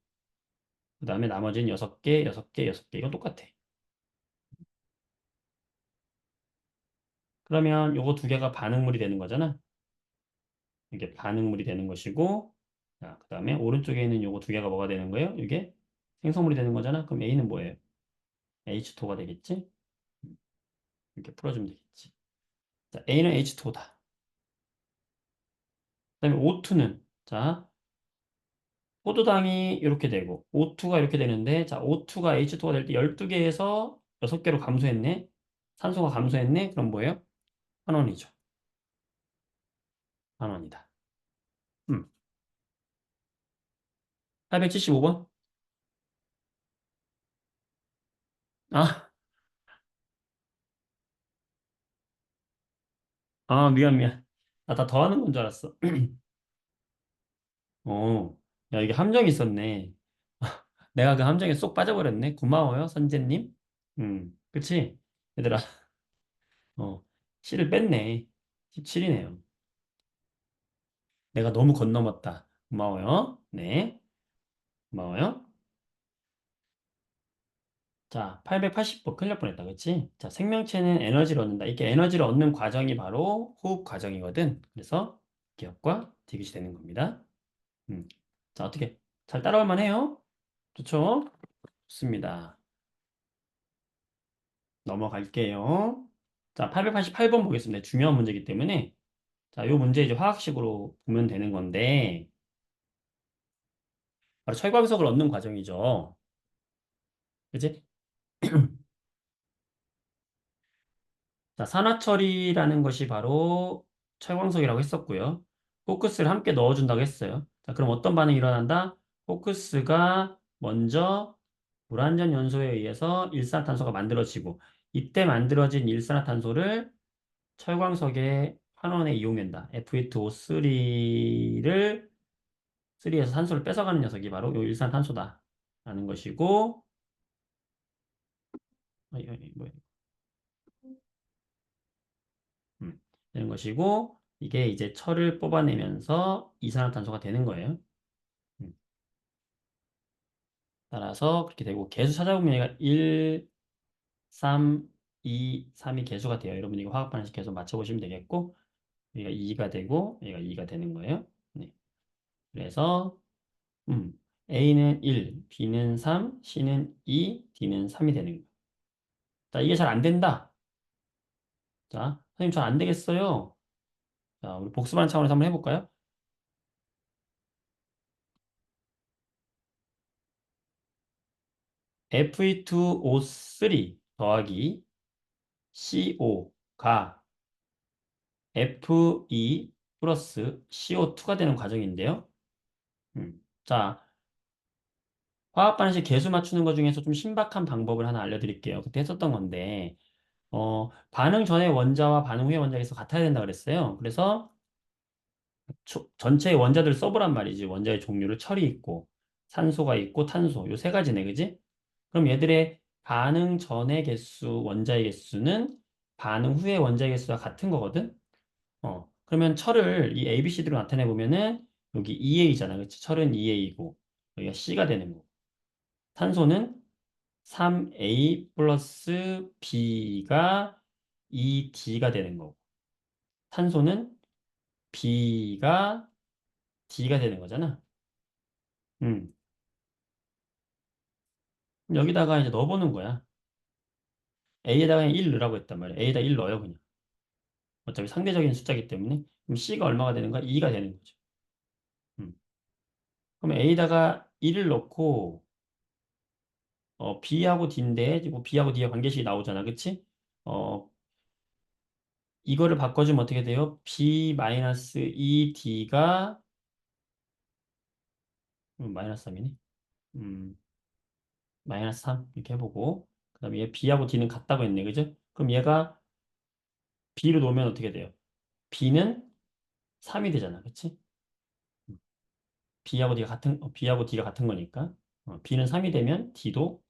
그 다음에 나머지는 6개, 6개, 6개 이거 똑같아. 그러면 요거 두 개가 반응물이 되는 거잖아. 이게 반응물이 되는 것이고 자, 그 다음에 오른쪽에 있는 요거 두 개가 뭐가 되는 거예요? 이게 생성물이 되는 거잖아. 그럼 A는 뭐예요? H2가 되겠지? 이렇게 풀어주면 되겠지. 자, A는 H2다. 그 다음에 O2는 자, 포도당이 이렇게 되고 O2가 이렇게 되는데 자, O2가 H2가 될 때 12개에서 6개로 감소했네. 산소가 감소했네. 그럼 뭐예요? 환원이죠. 환원이다. 875번? 아, 미안, 미안. 나 더하는 건 줄 알았어. 야, 이게 함정이 있었네. 내가 그 함정에 쏙 빠져버렸네. 고마워요, 선재님. 그치? 얘들아, 어, C를 뺐네. 17이네요. 내가 너무 건너뛰었다. 고마워요. 네, 고마워요. 자, 880번 큰일 날 뻔했다. 그치? 자, 생명체는 에너지를 얻는다. 이게 에너지를 얻는 과정이 바로 호흡 과정이거든. 그래서 기억과 디귿이 되는 겁니다. 음. 자, 어떻게? 잘 따라올 만해요? 좋죠? 좋습니다. 넘어갈게요. 자, 888번 보겠습니다. 중요한 문제이기 때문에. 자, 요 문제 이제 화학식으로 보면 되는 건데, 바로 철광석을 얻는 과정이죠. 그지? 자, 산화철이라는 것이 바로 철광석이라고 했었고요. 포크스를 함께 넣어준다고 했어요. 자, 그럼 어떤 반응이 일어난다? 포크스가 먼저 불완전 연소에 의해서 일산화탄소가 만들어지고, 이때 만들어진 일산화탄소를 철광석의 환원에 이용한다. F2O3를 3에서 산소를 뺏어가는 녀석이 바로 요 일산탄소다라는 것이고 뭐야, 되는 것이고 이게 이제 철을 뽑아내면서 이산화탄소가 되는 거예요. 음, 따라서 그렇게 되고 개수 찾아보면 얘가 1, 3, 2, 3이 개수가 돼요. 여러분 이거 화학 반응식 계속 맞춰보시면 되겠고 얘가 2가 되고 얘가 2가 되는 거예요. 네. 그래서 음, A는 1, B는 3, C는 2, D는 3이 되는 거예요. 자, 이게 잘 안 된다. 자, 선생님 잘 안 되겠어요. 자, 우리 복습하는 차원에서 한번 해볼까요? Fe2O3 더하기 CO가 Fe 플러스 CO2가 되는 과정인데요. 자, 화학 반응식 계수 맞추는 것 중에서 좀 신박한 방법을 하나 알려드릴게요. 그때 했었던 건데, 반응 전의 원자와 반응 후의 원자에서 같아야 된다 그랬어요. 그래서 전체의 원자들 써보란 말이지. 원자의 종류를 철이 있고, 산소가 있고, 탄소. 요 세 가지네, 그지? 그럼 얘들의 반응 전의 개수, 원자의 개수는 반응 후의 원자의 개수와 같은 거거든? 그러면 철을 이 A, B, C D로 나타내 보면은 여기 2A잖아. 그치? 철은 2A이고, 여기가 C가 되는 거고. 탄소는 3A 플러스 B가 2D가 되는 거고. 탄소는 B가 D가 되는 거잖아. 음. 여기다가 이제 넣어보는 거야. A에다가 그냥 1 넣으라고 했단 말이야. A에다 1 넣어요, 그냥. 어차피 상대적인 숫자이기 때문에. 그럼 C가 얼마가 되는 거야? 2가 되는 거죠. 음. 그럼 A에다가 1을 넣고, B하고 D인데, 뭐 B하고 D의 관계식이 나오잖아. 그치? 어, 이거를 바꿔주면 어떻게 돼요? B-2D가, 마이너스 3이네. 음, 마이너스 3. 이렇게 해보고. 그 다음에 얘 B하고 D는 같다고 했네. 그죠? 그럼 얘가 B로 놓으면 어떻게 돼요? B는 3이 되잖아. 그치? B하고 D가 같은 거니까. B는 3이 되면 D도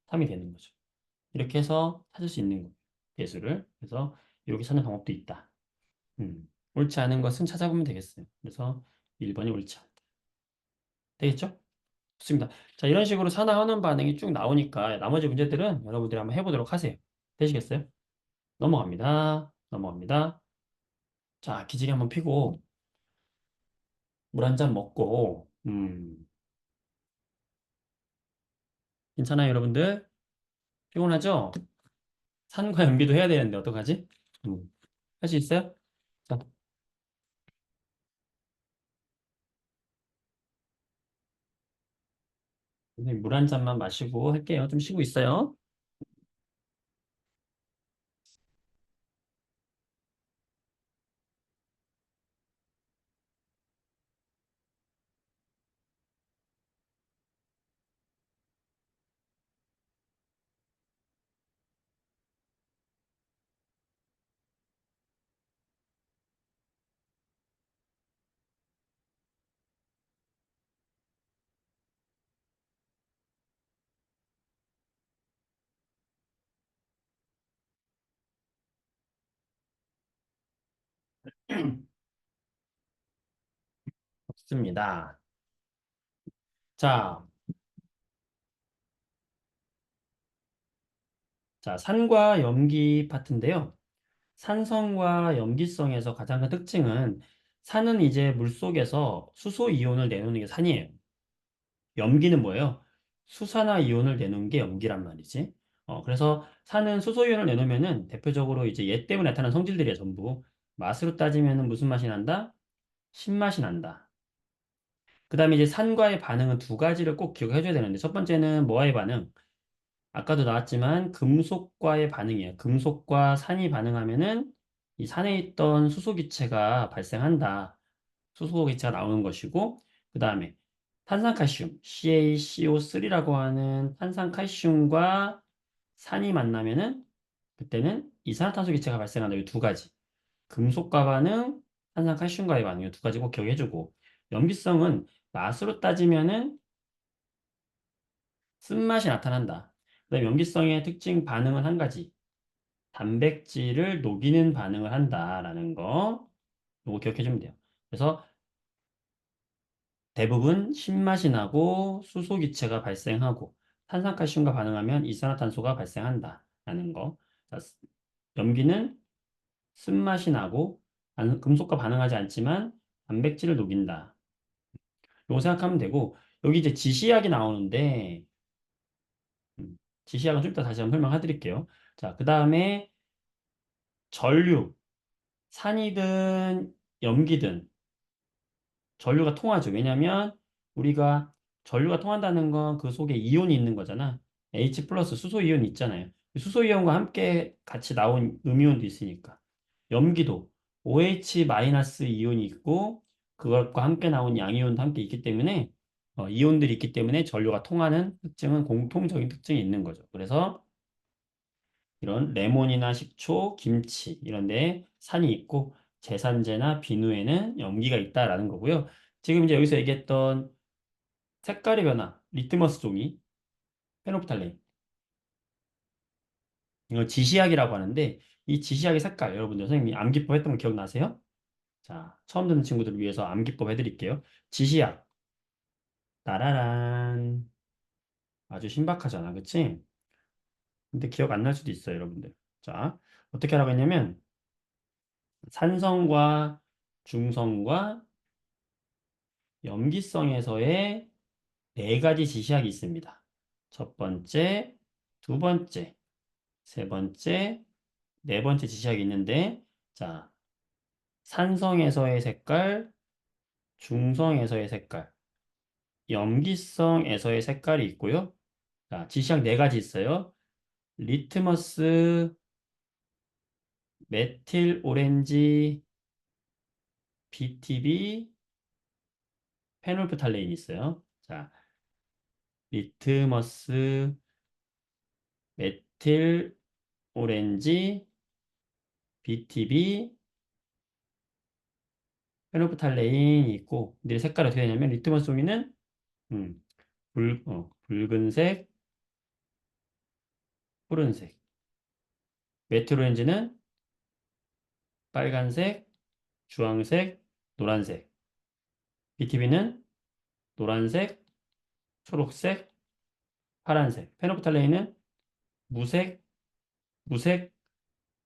3이 되는 거죠. 이렇게 해서 찾을 수 있는 거예요. 개수를. 그래서 이렇게 찾는 방법도 있다. 옳지 않은 것은 찾아보면 되겠어요. 그래서 1번이 옳지 않다. 되겠죠? 좋습니다. 자, 이런 식으로 산화하는 반응이 쭉 나오니까 나머지 문제들은 여러분들이 한번 해보도록 하세요. 되시겠어요? 넘어갑니다. 넘어갑니다. 자, 기지개 한번 피고 물 한 잔 먹고 괜찮아요, 여러분들? 피곤하죠? 산과 연기도 해야 되는데 어떡하지? 할 수 있어요? 자, 물 한 잔만 마시고 할게요. 좀 쉬고 있어요. 좋습니다. 자, 자, 산과 염기 파트인데요. 산성과 염기성에서 가장 큰 특징은 산은 이제 물속에서 수소 이온을 내놓는 게 산이에요. 염기는 뭐예요? 수산화 이온을 내놓은 게 염기란 말이지. 그래서 산은 수소 이온을 내놓으면은 대표적으로 이제 얘 때문에 나타나는 성질들이야, 전부. 맛으로 따지면은 무슨 맛이 난다? 신맛이 난다. 그 다음에 이제 산과의 반응은 두 가지를 꼭 기억해줘야 되는데, 첫 번째는 뭐와의 반응? 아까도 나왔지만 금속과의 반응이에요. 금속과 산이 반응하면은 이 산에 있던 수소 기체가 발생한다. 수소 기체가 나오는 것이고, 그 다음에 탄산칼슘, CaCO3라고 하는 탄산칼슘과 산이 만나면은 그때는 이산화탄소 기체가 발생한다. 이 두 가지. 금속과 반응, 탄산칼슘과의 반응, 이 두 가지 꼭 기억해주고, 염기성은 맛으로 따지면은 쓴맛이 나타난다. 그다음에 염기성의 특징 반응은 한 가지. 단백질을 녹이는 반응을 한다라는 거. 요거 기억해 주면 돼요. 그래서 대부분 신맛이 나고 수소 기체가 발생하고 탄산칼슘과 반응하면 이산화탄소가 발생한다라는 거. 자, 염기는 쓴맛이 나고 금속과 반응하지 않지만 단백질을 녹인다. 요거 생각하면 되고 여기 이제 지시약이 나오는데 지시약은 좀 이따 다시 한번 설명해 드릴게요. 자, 그 다음에 전류, 산이든 염기든 전류가 통하죠. 왜냐하면 우리가 전류가 통한다는 건 그 속에 이온이 있는 거잖아. H 플러스 수소 이온이 있잖아요. 수소 이온과 함께 같이 나온 음이온도 있으니까. 염기도 OH 마이너스 이온이 있고 그것과 함께 나온 양이온도 함께 있기 때문에 이온들이 있기 때문에 전류가 통하는 특징은 공통적인 특징이 있는 거죠. 그래서 이런 레몬이나 식초, 김치 이런 데 산이 있고 제산제나 비누에는 염기가 있다라는 거고요. 지금 이제 여기서 얘기했던 색깔의 변화, 리트머스 종이, 페노프탈레인 이거 지시약이라고 하는데 이 지시약의 색깔 여러분들 선생님이 암기법 했던 거 기억나세요? 자, 처음 듣는 친구들을 위해서 암기법 해드릴게요. 지시약 따라란 아주 신박하잖아, 그치? 근데 기억 안 날 수도 있어요, 여러분들. 자, 어떻게 하라고 했냐면 산성과 중성과 염기성에서의 네 가지 지시약이 있습니다. 첫 번째, 두 번째, 세 번째, 네 번째 지시약이 있는데, 자, 산성에서의 색깔, 중성에서의 색깔, 염기성에서의 색깔이 있고요. 자, 지시약 네 가지 있어요. 리트머스, 메틸 오렌지, BTB, 페놀프탈레인이 있어요. 자, 리트머스, 메틸 오렌지, BTB, 페노프탈레인이 있고, 근데 색깔이 어떻게 되냐면, 리트머스 종이는, 붉은색, 푸른색. 메트로렌즈는 빨간색, 주황색, 노란색. BTB는 노란색, 초록색, 파란색. 페노프탈레인은 무색, 무색,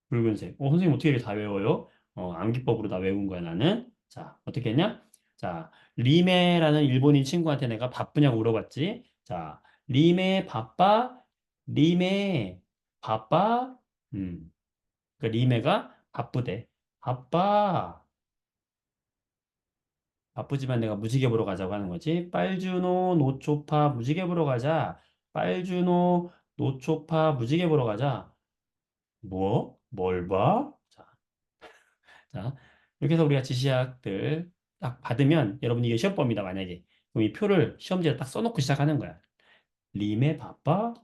붉은색. 선생님 어떻게 이렇게 다 외워요? 암기법으로 다 외운 거야, 나는. 자, 어떻게 했냐? 자, 리메라는 일본인 친구한테 내가 바쁘냐고 물어봤지. 자, 리메 바빠? 리메 바빠? 그러니까 리메가 바쁘대. 바빠. 바쁘지만 내가 무지개 보러 가자고 하는 거지. 빨주노, 노초파, 무지개 보러 가자. 빨주노, 노초파, 무지개 보러 가자. 뭐? 뭘 봐? 자, 이렇게 해서 우리가 지시학들 딱 받으면 여러분 이게 시험법입니다, 만약에. 그럼 이 표를 시험지에 딱 써놓고 시작하는 거야. 리메 바빠?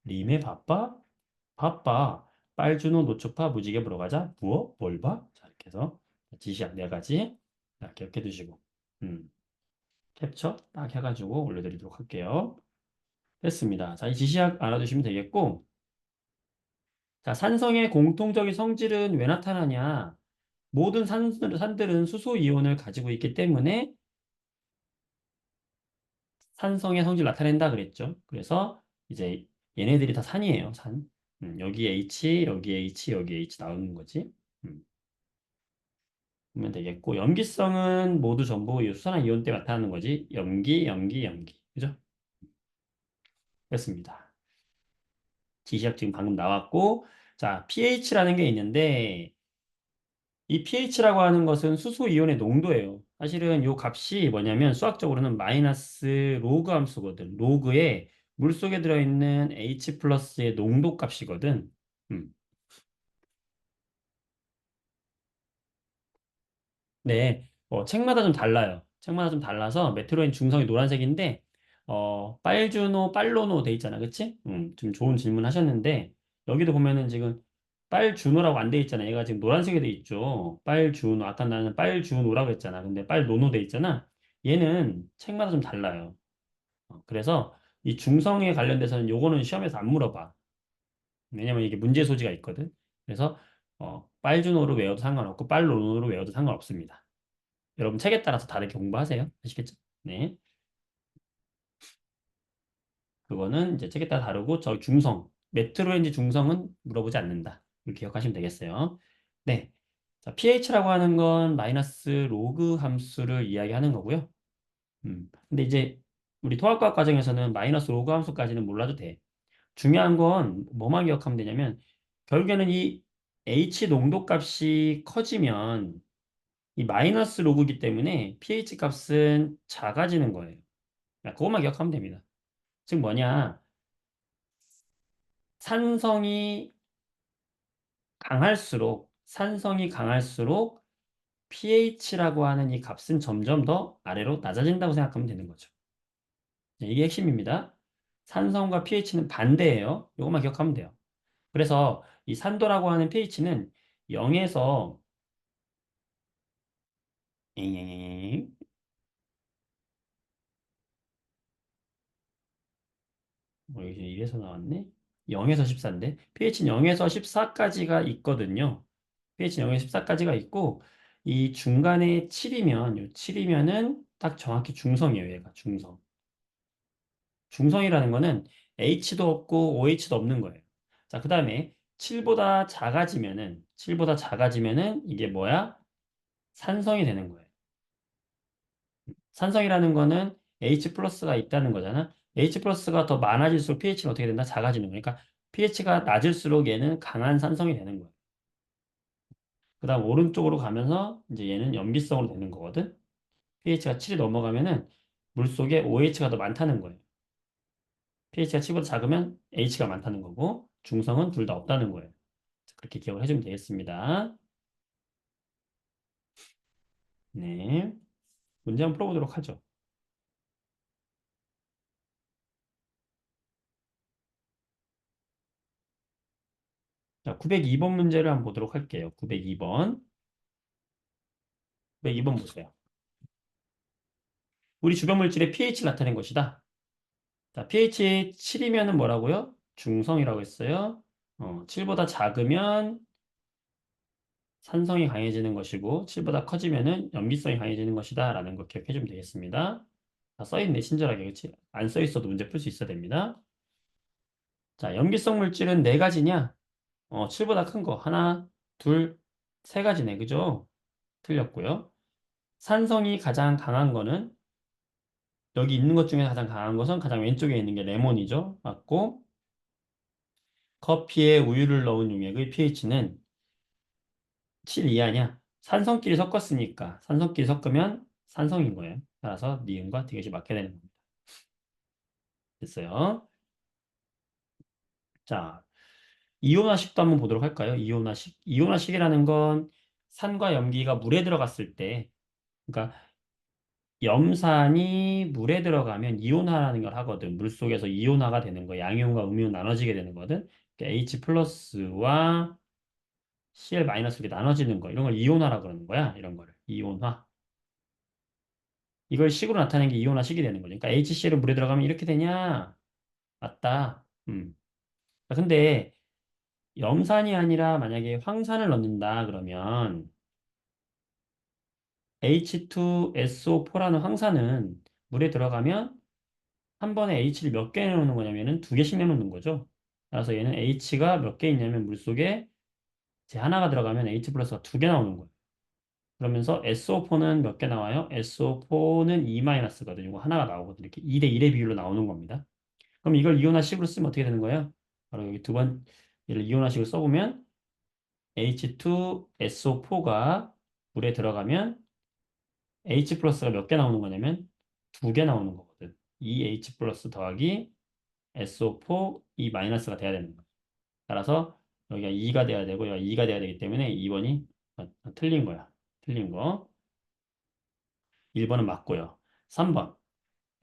리메 바빠? 바빠. 빨주노 노초파 무지개 보러 가자. 무엇? 뭘 봐? 자, 이렇게 해서 지시학 네 가지. 자, 기억해 두시고. 음, 캡처 딱 해가지고 올려드리도록 할게요. 됐습니다. 자, 이 지시학 알아두시면 되겠고. 자, 산성의 공통적인 성질은 왜 나타나냐? 모든 산들은 수소 이온을 가지고 있기 때문에 산성의 성질을 나타낸다 그랬죠. 그래서 이제 얘네들이 다 산이에요. 산. 여기 H, 여기 H, 여기 H 나오는 거지. 보면 되겠고 염기성은 모두 전부 이 수산화 이온 때 나타나는 거지. 염기, 염기, 염기. 그죠? 됐습니다. 지시학 지금 방금 나왔고 자, pH라는 게 있는데 이 pH라고 하는 것은 수소 이온의 농도예요. 사실은 이 값이 뭐냐면 수학적으로는 마이너스 로그 함수거든. 로그에 물속에 들어있는 H 플러스의 농도 값이거든. 음. 네, 책마다 좀 달라요. 책마다 좀 달라서 메트로인 중성이 노란색인데 빨주노, 빨로노 돼 있잖아, 그치? 좀 좋은 질문 하셨는데 여기도 보면은 지금 빨주노라고 안 돼 있잖아. 얘가 지금 노란색이 돼 있죠. 빨주노. 아까 나는 빨주노라고 했잖아. 근데 빨노노 돼 있잖아. 얘는 책마다 좀 달라요. 그래서 이 중성에 관련돼서는 요거는 시험에서 안 물어봐. 왜냐면 이게 문제 소지가 있거든. 그래서 빨주노로 외워도 상관없고 빨로노로 외워도 상관없습니다. 여러분 책에 따라서 다르게 공부하세요. 아시겠죠? 네. 그거는 이제 책에 따라 다르고 저 중성, 메트로인지 중성은 물어보지 않는다. 이렇게 기억하시면 되겠어요. 네. 자, pH라고 하는 건 마이너스 로그 함수를 이야기하는 거고요. 근데 이제 우리 통합과학 과정에서는 마이너스 로그 함수까지는 몰라도 돼. 중요한 건 뭐만 기억하면 되냐면 결국에는 이 H 농도 값이 커지면 이 마이너스 로그이기 때문에 pH 값은 작아지는 거예요. 그것만 기억하면 됩니다. 즉 뭐냐? 산성이 산성이 강할수록 pH라고 하는 이 값은 점점 더 아래로 낮아진다고 생각하면 되는 거죠. 네, 이게 핵심입니다. 산성과 pH는 반대예요. 이것만 기억하면 돼요. 그래서 이 산도라고 하는 pH는 0에서 이게 이래서 나왔네. 0에서 14인데 pH는 0에서 14까지가 있거든요. pH 0에서 14까지가 있고 이 중간에 7이면 요 7이면은 딱 정확히 중성이에요. 얘가 중성. 중성이라는 거는 H도 없고 OH도 없는 거예요. 자, 그다음에 7보다 작아지면은 이게 뭐야? 산성이 되는 거예요. 산성이라는 거는 H 플러스가 있다는 거잖아. H 플러스가 더 많아질수록 pH는 어떻게 된다? 작아지는 거니까 pH가 낮을수록 얘는 강한 산성이 되는 거예요. 그다음 오른쪽으로 가면서 이제 얘는 염기성으로 되는 거거든. pH가 7이 넘어가면은 물속에 OH가 더 많다는 거예요. pH가 7보다 작으면 H가 많다는 거고 중성은 둘 다 없다는 거예요. 그렇게 기억을 해주면 되겠습니다. 네. 문제 한번 풀어보도록 하죠. 자, 902번 문제를 한번 보도록 할게요. 902번. 902번 보세요. 우리 주변 물질의 pH를 나타낸 것이다. 자, pH 7이면은 뭐라고요? 중성이라고 했어요. 7보다 작으면 산성이 강해지는 것이고 7보다 커지면은 염기성이 강해지는 것이다 라는 거 기억해 주면 되겠습니다. 다 써있네 친절하게 그치? 안 써있어도 문제 풀 수 있어야 됩니다. 자, 염기성 물질은 네 가지냐? 7보다 큰 거 하나, 둘, 세 가지네 그죠? 틀렸고요. 산성이 가장 강한 거는 여기 있는 것 중에 가장 강한 것은 가장 왼쪽에 있는 게 레몬이죠. 맞고 커피에 우유를 넣은 용액의 pH는 7 이하냐? 산성끼리 섞었으니까 산성끼리 섞으면 산성인 거예요. 따라서 니은과 디귿이 맞게 되는 겁니다. 됐어요. 자, 이온화식도 한번 보도록 할까요? 이온화식. 이온화식이라는 건 산과 염기가 물에 들어갔을 때, 그러니까 염산이 물에 들어가면 이온화라는 걸 하거든. 물 속에서 이온화가 되는 거, 양이온과 음이온 나눠지게 되는 거거든. 그러니까 H 플러스와 Cl 마이너스 이렇게 나눠지는 거, 이런 걸 이온화라 그러는 거야. 이런 거를 이온화. 이걸 식으로 나타내는 게 이온화식이 되는 거죠. 그러니까 HCl은 물에 들어가면 이렇게 되냐? 맞다. 근데 염산이 아니라 만약에 황산을 넣는다 그러면 H2SO4라는 황산은 물에 들어가면 한 번에 H를 몇 개 내놓는 거냐면은 두 개씩 내놓는 거죠. 그래서 얘는 H가 몇 개 있냐면 물속에 제 하나가 들어가면 H 플러스가 두 개 나오는 거예요. 그러면서 SO4는 몇 개 나와요? SO4는 E-거든요. 이거 하나가 나오거든요. 이렇게 2대 1의 비율로 나오는 겁니다. 그럼 이걸 이온화식으로 쓰면 어떻게 되는 거예요? 바로 여기 두 번, 얘를 이온화식으로 써보면 H2SO4가 물에 들어가면 H 플러스가 몇 개 나오는 거냐면 두 개 나오는 거거든. 2H 플러스 더하기 SO4 E 마이너스가 돼야 되는 거예요. 따라서 여기가 2가 돼야 되고 여기가 2가 돼야 되기 때문에 2번이 틀린 거야. 틀린 거. 1번은 맞고요. 3번.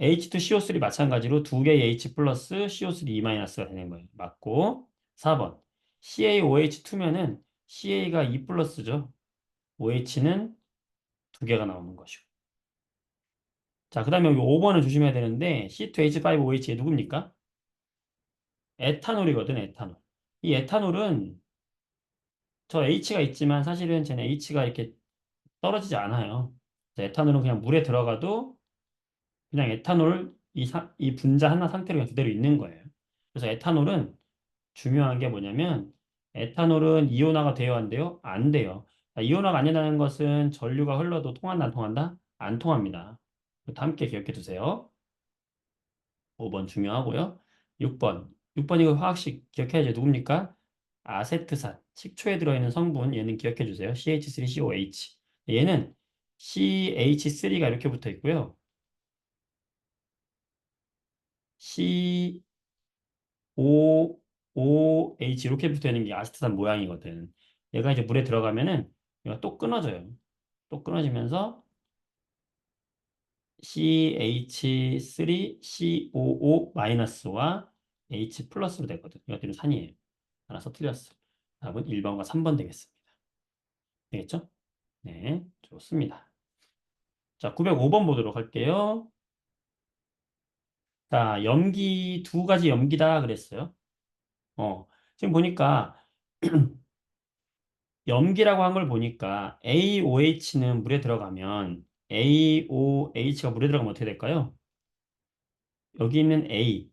H2CO3 마찬가지로 두 개의 H 플러스 CO3 E 마이너스가 되는 거예요. 맞고. 4번. CaOH2면은 Ca가 E 플러스죠. OH는 두 개가 나오는 것이고. 자, 그 다음에 여기 5번을 조심해야 되는데 C2H5OH 얘 누굽니까? 에탄올이거든, 에탄올. 이 에탄올은 저 H가 있지만 사실은 쟤는 H가 이렇게 떨어지지 않아요. 에탄올은 그냥 물에 들어가도 그냥 에탄올 이 분자 하나 상태로 그냥 그대로 있는 거예요. 그래서 에탄올은 중요한 게 뭐냐면 에탄올은 이온화가 돼요, 안 돼요? 안 돼요. 자, 이온화가 안 된다는 것은 전류가 흘러도 통한다, 안 통한다? 안 통합니다. 이것도 함께 기억해 두세요. 5번 중요하고요. 6번. 6번 이거 화학식 기억해야죠. 누굽니까? 아세트산. 식초에 들어있는 성분 얘는 기억해 주세요. CH3COH. 얘는 CH3가 이렇게 붙어 있고요. COOH 이렇게 붙어 있는 게 아세트산 모양이거든. 얘가 이제 물에 들어가면은 얘가 또 끊어져요. 또 끊어지면서 CH3COO-와 H 플러스로 되거든. 이것들은 산이에요. 따라서 틀렸어. 답은 1번과 3번 되겠습니다. 되겠죠? 네, 좋습니다. 자, 905번 보도록 할게요. 자, 염기, 두 가지 염기다 그랬어요. 지금 보니까 염기라고 한 걸 보니까 AOH는 물에 들어가면 AOH가 물에 들어가면 어떻게 될까요? 여기 있는 A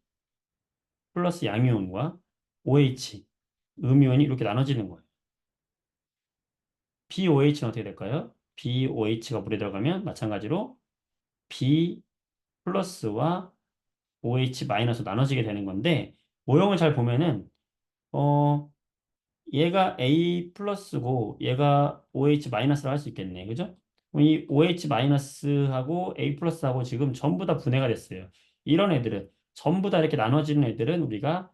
플러스 양이온과 OH, 음이온이 이렇게 나눠지는 거예요. BOH는 어떻게 될까요? BOH가 물에 들어가면 마찬가지로 B 플러스와 OH 마이너스 나눠지게 되는 건데 모형을 잘 보면은 어 얘가 A 플러스고 얘가 OH 마이너스라 할 수 있겠네. 그죠? 이 OH 마이너스하고 A 플러스하고 지금 전부 다 분해가 됐어요. 이런 애들은 전부 다 이렇게 나눠지는 애들은 우리가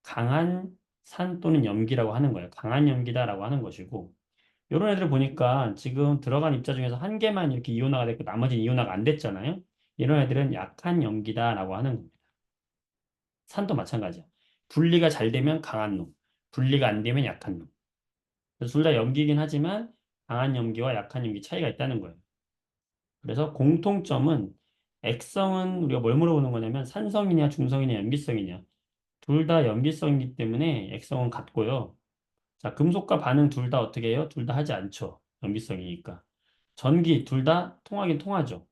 강한 산 또는 염기라고 하는 거예요. 강한 염기다라고 하는 것이고 이런 애들을 보니까 지금 들어간 입자 중에서 한 개만 이렇게 이온화가 됐고 나머지는 이온화가 안 됐잖아요. 이런 애들은 약한 염기다라고 하는 겁니다. 산도 마찬가지야. 분리가 잘 되면 강한 놈, 분리가 안 되면 약한 놈. 그래서 둘 다 염기이긴 하지만 강한 염기와 약한 염기 차이가 있다는 거예요. 그래서 공통점은 액성은 우리가 뭘 물어보는 거냐면 산성이냐 중성이냐 염기성이냐 둘 다 염기성이기 때문에 액성은 같고요. 자, 금속과 반응 둘 다 어떻게 해요? 둘 다 하지 않죠. 염기성이니까. 전기 둘 다 통하긴 통하죠.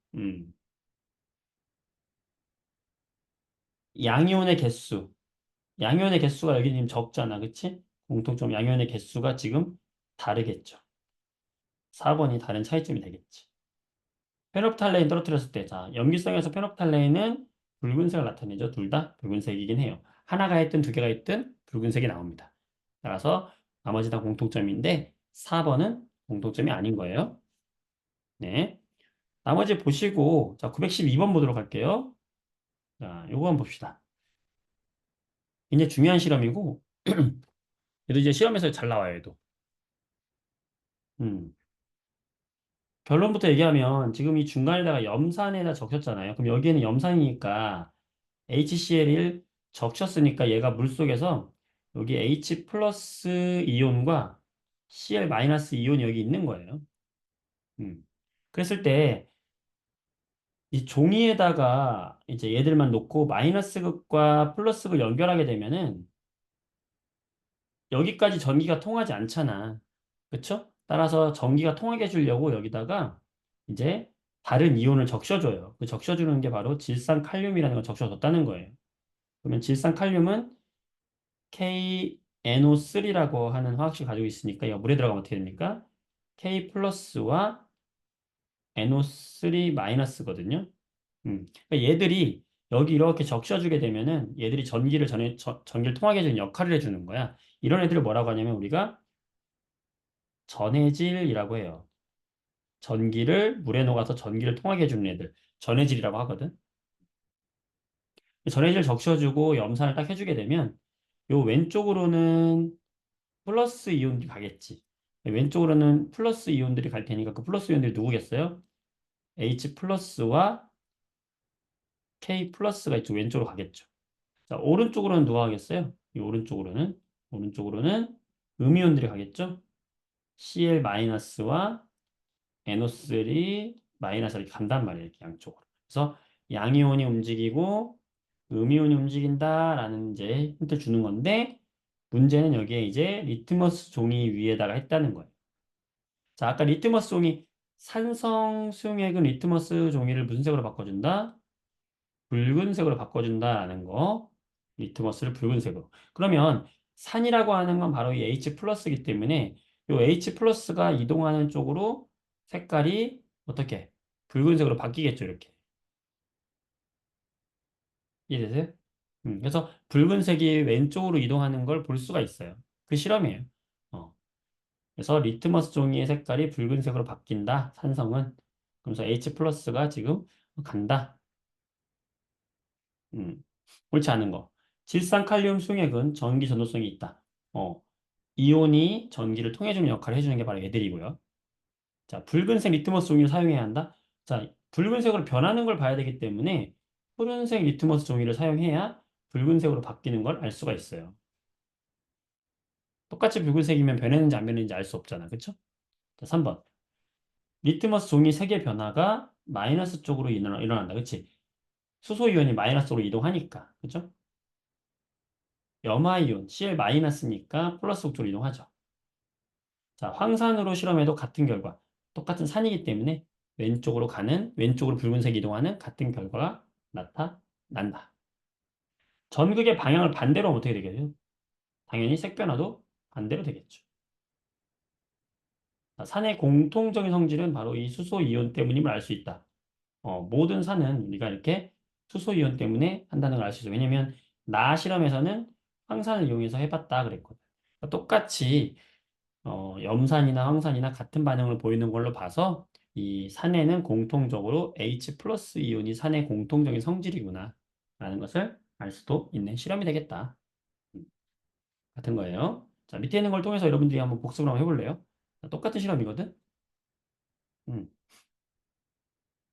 양이온의 개수. 양이온의 개수가 여기 지금 적잖아. 그치? 공통점 양이온의 개수가 지금 다르겠죠. 4번이 다른 차이점이 되겠지. 페놉탈레인 떨어뜨렸을 때, 자, 염기성에서 페놉탈레인은 붉은색을 나타내죠. 둘 다 붉은색이긴 해요. 하나가 있든 두 개가 있든 붉은색이 나옵니다. 따라서 나머지 다 공통점인데 4번은 공통점이 아닌 거예요. 네. 나머지 보시고, 자, 912번 보도록 할게요. 자, 요거 한번 봅시다. 굉장히 중요한 실험이고, 얘도 이제 시험에서 잘 나와요, 얘도. 음. 결론부터 얘기하면 지금 이 중간에다가 염산에다 적혔잖아요. 그럼 여기에는 염산이니까 HCl1 적셨으니까 얘가 물속에서 여기 H 플러스 이온과 Cl 마이너스 이온이 여기 있는 거예요. 음. 그랬을 때 이 종이에다가 이제 얘들만 놓고 마이너스 극과 플러스 극 연결하게 되면은 여기까지 전기가 통하지 않잖아. 그쵸? 따라서 전기가 통하게 해주려고 여기다가 이제 다른 이온을 적셔줘요. 그 적셔주는 게 바로 질산칼륨이라는 걸 적셔줬다는 거예요. 그러면 질산칼륨은 KNO3라고 하는 화학식 가지고 있으니까 이거 물에 들어가면 어떻게 됩니까? K 플러스와 NO3 마이너스거든요. 그러니까 얘들이 여기 이렇게 적셔주게 되면은 얘들이 전기를 통하게 해주는 역할을 해주는 거야. 이런 애들을 뭐라고 하냐면 우리가 전해질이라고 해요. 전기를 물에 녹아서 전기를 통하게 해주는 애들. 전해질이라고 하거든. 전해질 적셔주고 염산을 딱 해주게 되면 요 왼쪽으로는 플러스 이온이 가겠지. 왼쪽으로는 플러스 이온들이 갈 테니까 그 플러스 이온들이 누구겠어요? H 플러스와 K 플러스가 이쪽 왼쪽으로 가겠죠. 자, 오른쪽으로는 누가 가겠어요? 이 오른쪽으로는 음이온들이 가겠죠? Cl 마이너스와 NO3 마이너스가 이렇게 간단 말이에요. 이렇게 양쪽으로. 그래서 양이온이 움직이고 음이온이 움직인다라는 이제 힌트를 주는 건데 문제는 여기에 이제 리트머스 종이 위에다가 했다는 거예요. 자, 아까 리트머스 종이 산성 수용액은 리트머스 종이를 무슨 색으로 바꿔준다? 붉은색으로 바꿔준다라는 거. 리트머스를 붉은색으로. 그러면 산이라고 하는 건 바로 이 H 플러스이기 때문에 이 H 플러스가 이동하는 쪽으로 색깔이 어떻게? 붉은색으로 바뀌겠죠, 이렇게. 이해되세요? 그래서 붉은색이 왼쪽으로 이동하는 걸 볼 수가 있어요. 그 실험이에요. 어. 그래서 리트머스 종이의 색깔이 붉은색으로 바뀐다, 산성은. 그래서 H 플러스가 지금 간다. 음, 옳지 않은 거. 질산칼륨 수용액은 전기 전도성이 있다. 어, 이온이 전기를 통해주는 역할을 해주는 게 바로 얘들이고요. 자, 붉은색 리트머스 종이를 사용해야 한다. 자, 붉은색으로 변하는 걸 봐야 되기 때문에 푸른색 리트머스 종이를 사용해야 붉은색으로 바뀌는 걸 알 수가 있어요. 똑같이 붉은색이면 변했는지 안 변했는지 알 수 없잖아. 그쵸? 자, 3번. 리트머스 종이 색의 변화가 마이너스 쪽으로 일어난다. 그치? 수소이온이 마이너스 쪽으로 이동하니까. 그죠? 염화이온, Cl-니까 플러스 쪽으로 이동하죠. 자, 황산으로 실험해도 같은 결과. 똑같은 산이기 때문에 왼쪽으로 붉은색이 이동하는 같은 결과가 나타난다. 전극의 방향을 반대로 하면 어떻게 되겠어요? 당연히 색 변화도 반대로 되겠죠. 자, 산의 공통적인 성질은 바로 이 수소이온 때문임을 알 수 있다. 모든 산은 우리가 이렇게 수소이온 때문에 한다는 걸 알 수 있어요. 왜냐면 나 실험에서는 황산을 이용해서 해봤다 그랬거든. 그러니까 똑같이 염산이나 황산이나 같은 반응을 보이는 걸로 봐서 이 산에는 공통적으로 H 플러스 이온이 산의 공통적인 성질이구나 라는 것을 알 수도 있는 실험이 되겠다. 음, 같은 거예요. 자, 밑에 있는 걸 통해서 여러분들이 한번 복습을 한번 해볼래요? 자, 똑같은 실험이거든. 음.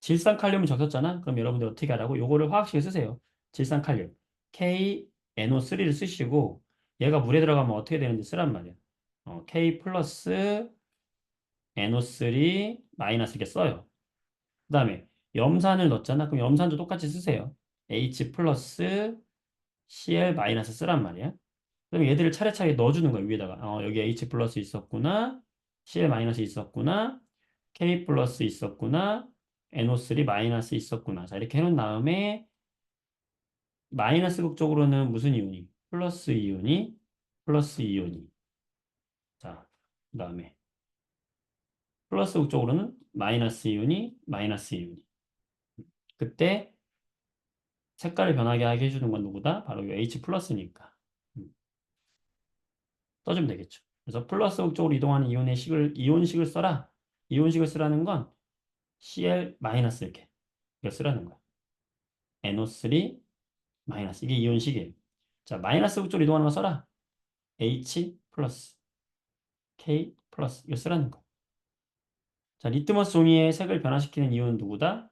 질산칼륨을 적었잖아. 그럼 여러분들 어떻게 하라고? 요거를 화학식에 쓰세요. 질산칼륨. KNO3를 쓰시고 얘가 물에 들어가면 어떻게 되는지 쓰란 말이야. K 플러스 NO3 마이너스 이렇게 써요. 그 다음에 염산을 넣었잖아. 그럼 염산도 똑같이 쓰세요. H 플러스 Cl-쓰란 말이야. 그럼 얘들을 차례차례 넣어주는 거야, 위에다가. 여기 H 플러스 있었구나. Cl- 있었구나. K 플러스 있었구나. NO3 마이너스 있었구나. 자, 이렇게 해놓은 다음에 마이너스 극적으로는 무슨 이온이? 플러스 이온이. 자, 그 다음에 플러스 극적으로는 마이너스 이온이. 그때 색깔을 변하게 하게 해주는 건 누구다? 바로 이 H 플러스니까. 음, 써주면 되겠죠. 그래서 플러스 극적으로 이동하는 이온식을 써라. 이온식을 쓰라는 건 Cl- 이렇게. 이걸 쓰라는 거야. NO3 이게 이온식이에요. 자, 마이너스 극적으로 이동하는 거 써라. H 플러스, K 플러스. 이거 쓰라는 거야. 자, 리트머스 종이의 색을 변화시키는 이온은 누구다?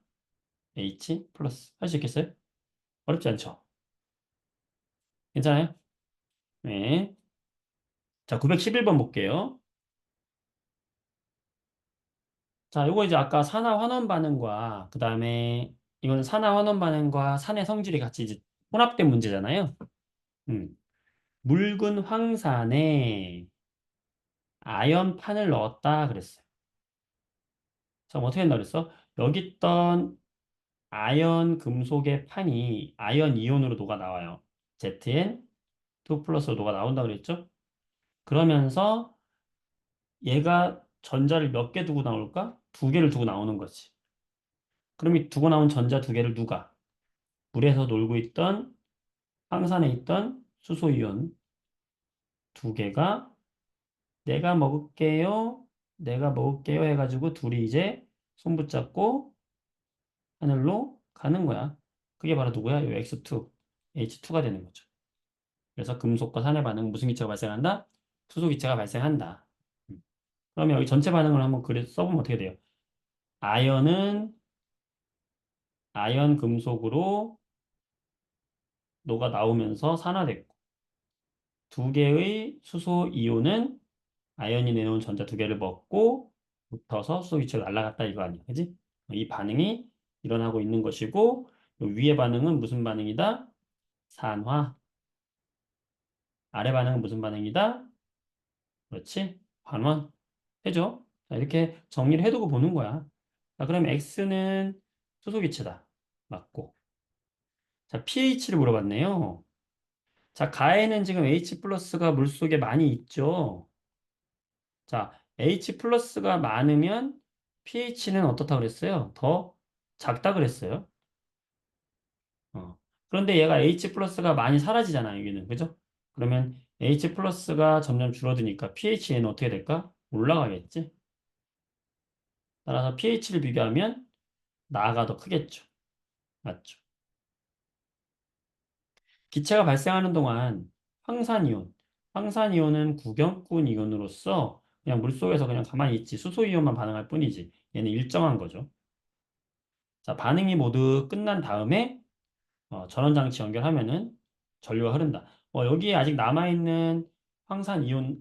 H 플러스. 할 수 있겠어요? 어렵지 않죠? 괜찮아요? 네. 자, 911번 볼게요. 자, 요거 이제 아까 산화 환원 반응과 그 다음에 이거는 산화 환원 반응과 산의 성질이 같이 이제 혼합된 문제잖아요. 음. 묽은 황산에 아연판을 넣었다 그랬어요. 자, 그럼 어떻게 된다 그랬어? 여기 있던 아연 금속의 판이 아연 이온으로 녹아 나와요. ZN2 플러스로 녹아 나온다 그랬죠? 그러면서 얘가 전자를 몇 개 두고 나올까? 두 개를 두고 나오는 거지. 그럼 이 두고 나온 전자 두 개를 누가? 물에서 놀고 있던 황산에 있던 수소이온 두 개가 내가 먹을게요. 내가 먹을게요 해가지고 둘이 이제 손 붙잡고 하늘로 가는 거야. 그게 바로 누구야? 이 X2, H2가 되는 거죠. 그래서 금속과 산의 반응 무슨 기체가 발생한다? 수소 기체가 발생한다. 그러면 여기 전체 반응을 한번 써보면 어떻게 돼요? 아연은 아연 금속으로 녹아 나오면서 산화됐고 두 개의 수소 이온은 아연이 내놓은 전자 두 개를 먹고 붙어서 수소 기체로 날아갔다 이거 아니야, 그지? 이 반응이 일어나고 있는 것이고 요 위의 반응은 무슨 반응이다? 산화. 아래 반응은 무슨 반응이다? 그렇지? 환원. 해줘. 자, 이렇게 정리를 해두고 보는 거야. 자, 그럼 X는 수소 기체다. 맞고. 자, pH를 물어봤네요. 자, 가에는 지금 H 플러스가 물속에 많이 있죠. 자, H 플러스가 많으면 pH는 어떻다 그랬어요? 더 작다 그랬어요. 그런데 얘가 H 플러스가 많이 사라지잖아, 여기는. 그죠? 그러면 H 플러스가 점점 줄어드니까 pH는 어떻게 될까? 올라가겠지? 따라서 pH를 비교하면 나가 더 크겠죠. 맞죠? 기체가 발생하는 동안 황산이온, 황산이온은 구경꾼 이온으로서 그냥 물속에서 그냥 가만히 있지. 수소이온만 반응할 뿐이지. 얘는 일정한 거죠. 자, 반응이 모두 끝난 다음에 전원장치 연결하면은 전류가 흐른다. 여기에 아직 남아있는 황산이온,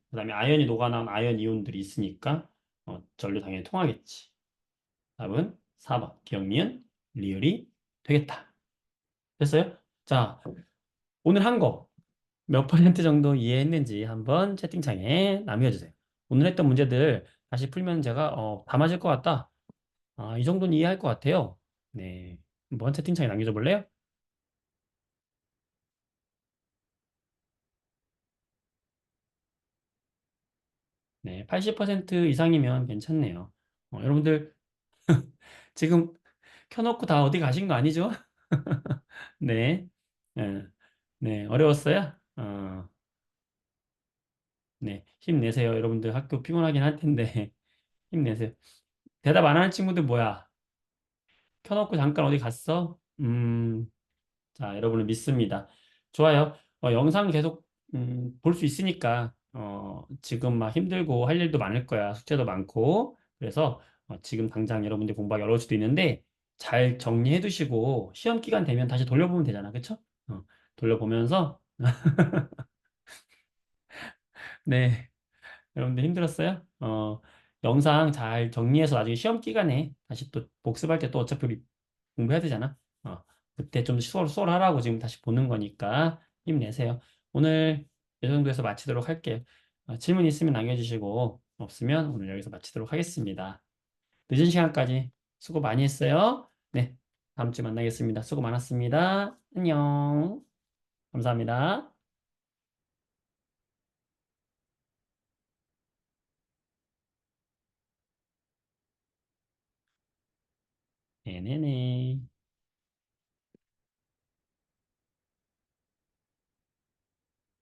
그다음에 아연이 녹아나온 아연 이온들이 있으니까 전류 당연히 통하겠지. 답은 4번. 기억, 미은, 리을이 되겠다. 됐어요? 자, 오늘 한 거 몇 퍼센트 정도 이해했는지 한번 채팅창에 남겨주세요. 오늘 했던 문제들 다시 풀면 제가 다 맞을 것 같다. 아, 이 정도는 이해할 것 같아요. 네. 한번 채팅창에 남겨줘 볼래요? 네, 80% 이상이면 괜찮네요. 여러분들 지금 켜놓고 다 어디 가신 거 아니죠? 네. 네, 네, 어려웠어요? 네, 힘내세요. 여러분들 학교 피곤하긴 할 텐데 힘내세요. 대답 안 하는 친구들 뭐야? 켜놓고 잠깐 어디 갔어? 자, 여러분을 믿습니다. 좋아요. 영상 계속 볼 수 있으니까 지금 막 힘들고 할 일도 많을 거야. 숙제도 많고. 그래서 지금 당장 여러분들 공부하기 어려울 수도 있는데 잘 정리해 두시고 시험 기간 되면 다시 돌려보면 되잖아. 그쵸? 돌려보면서 네, 여러분들 힘들었어요? 영상 잘 정리해서 나중에 시험 기간에 다시 또 복습할 때 또 어차피 우리 공부해야 되잖아. 그때 좀 쏠쏠하라고 지금 다시 보는 거니까 힘내세요. 오늘 이 정도에서 마치도록 할게요. 질문 있으면 남겨주시고 없으면 오늘 여기서 마치도록 하겠습니다. 늦은 시간까지 수고 많이 했어요. 네, 다음 주에 만나겠습니다. 수고 많았습니다. 안녕. 감사합니다. 네네네.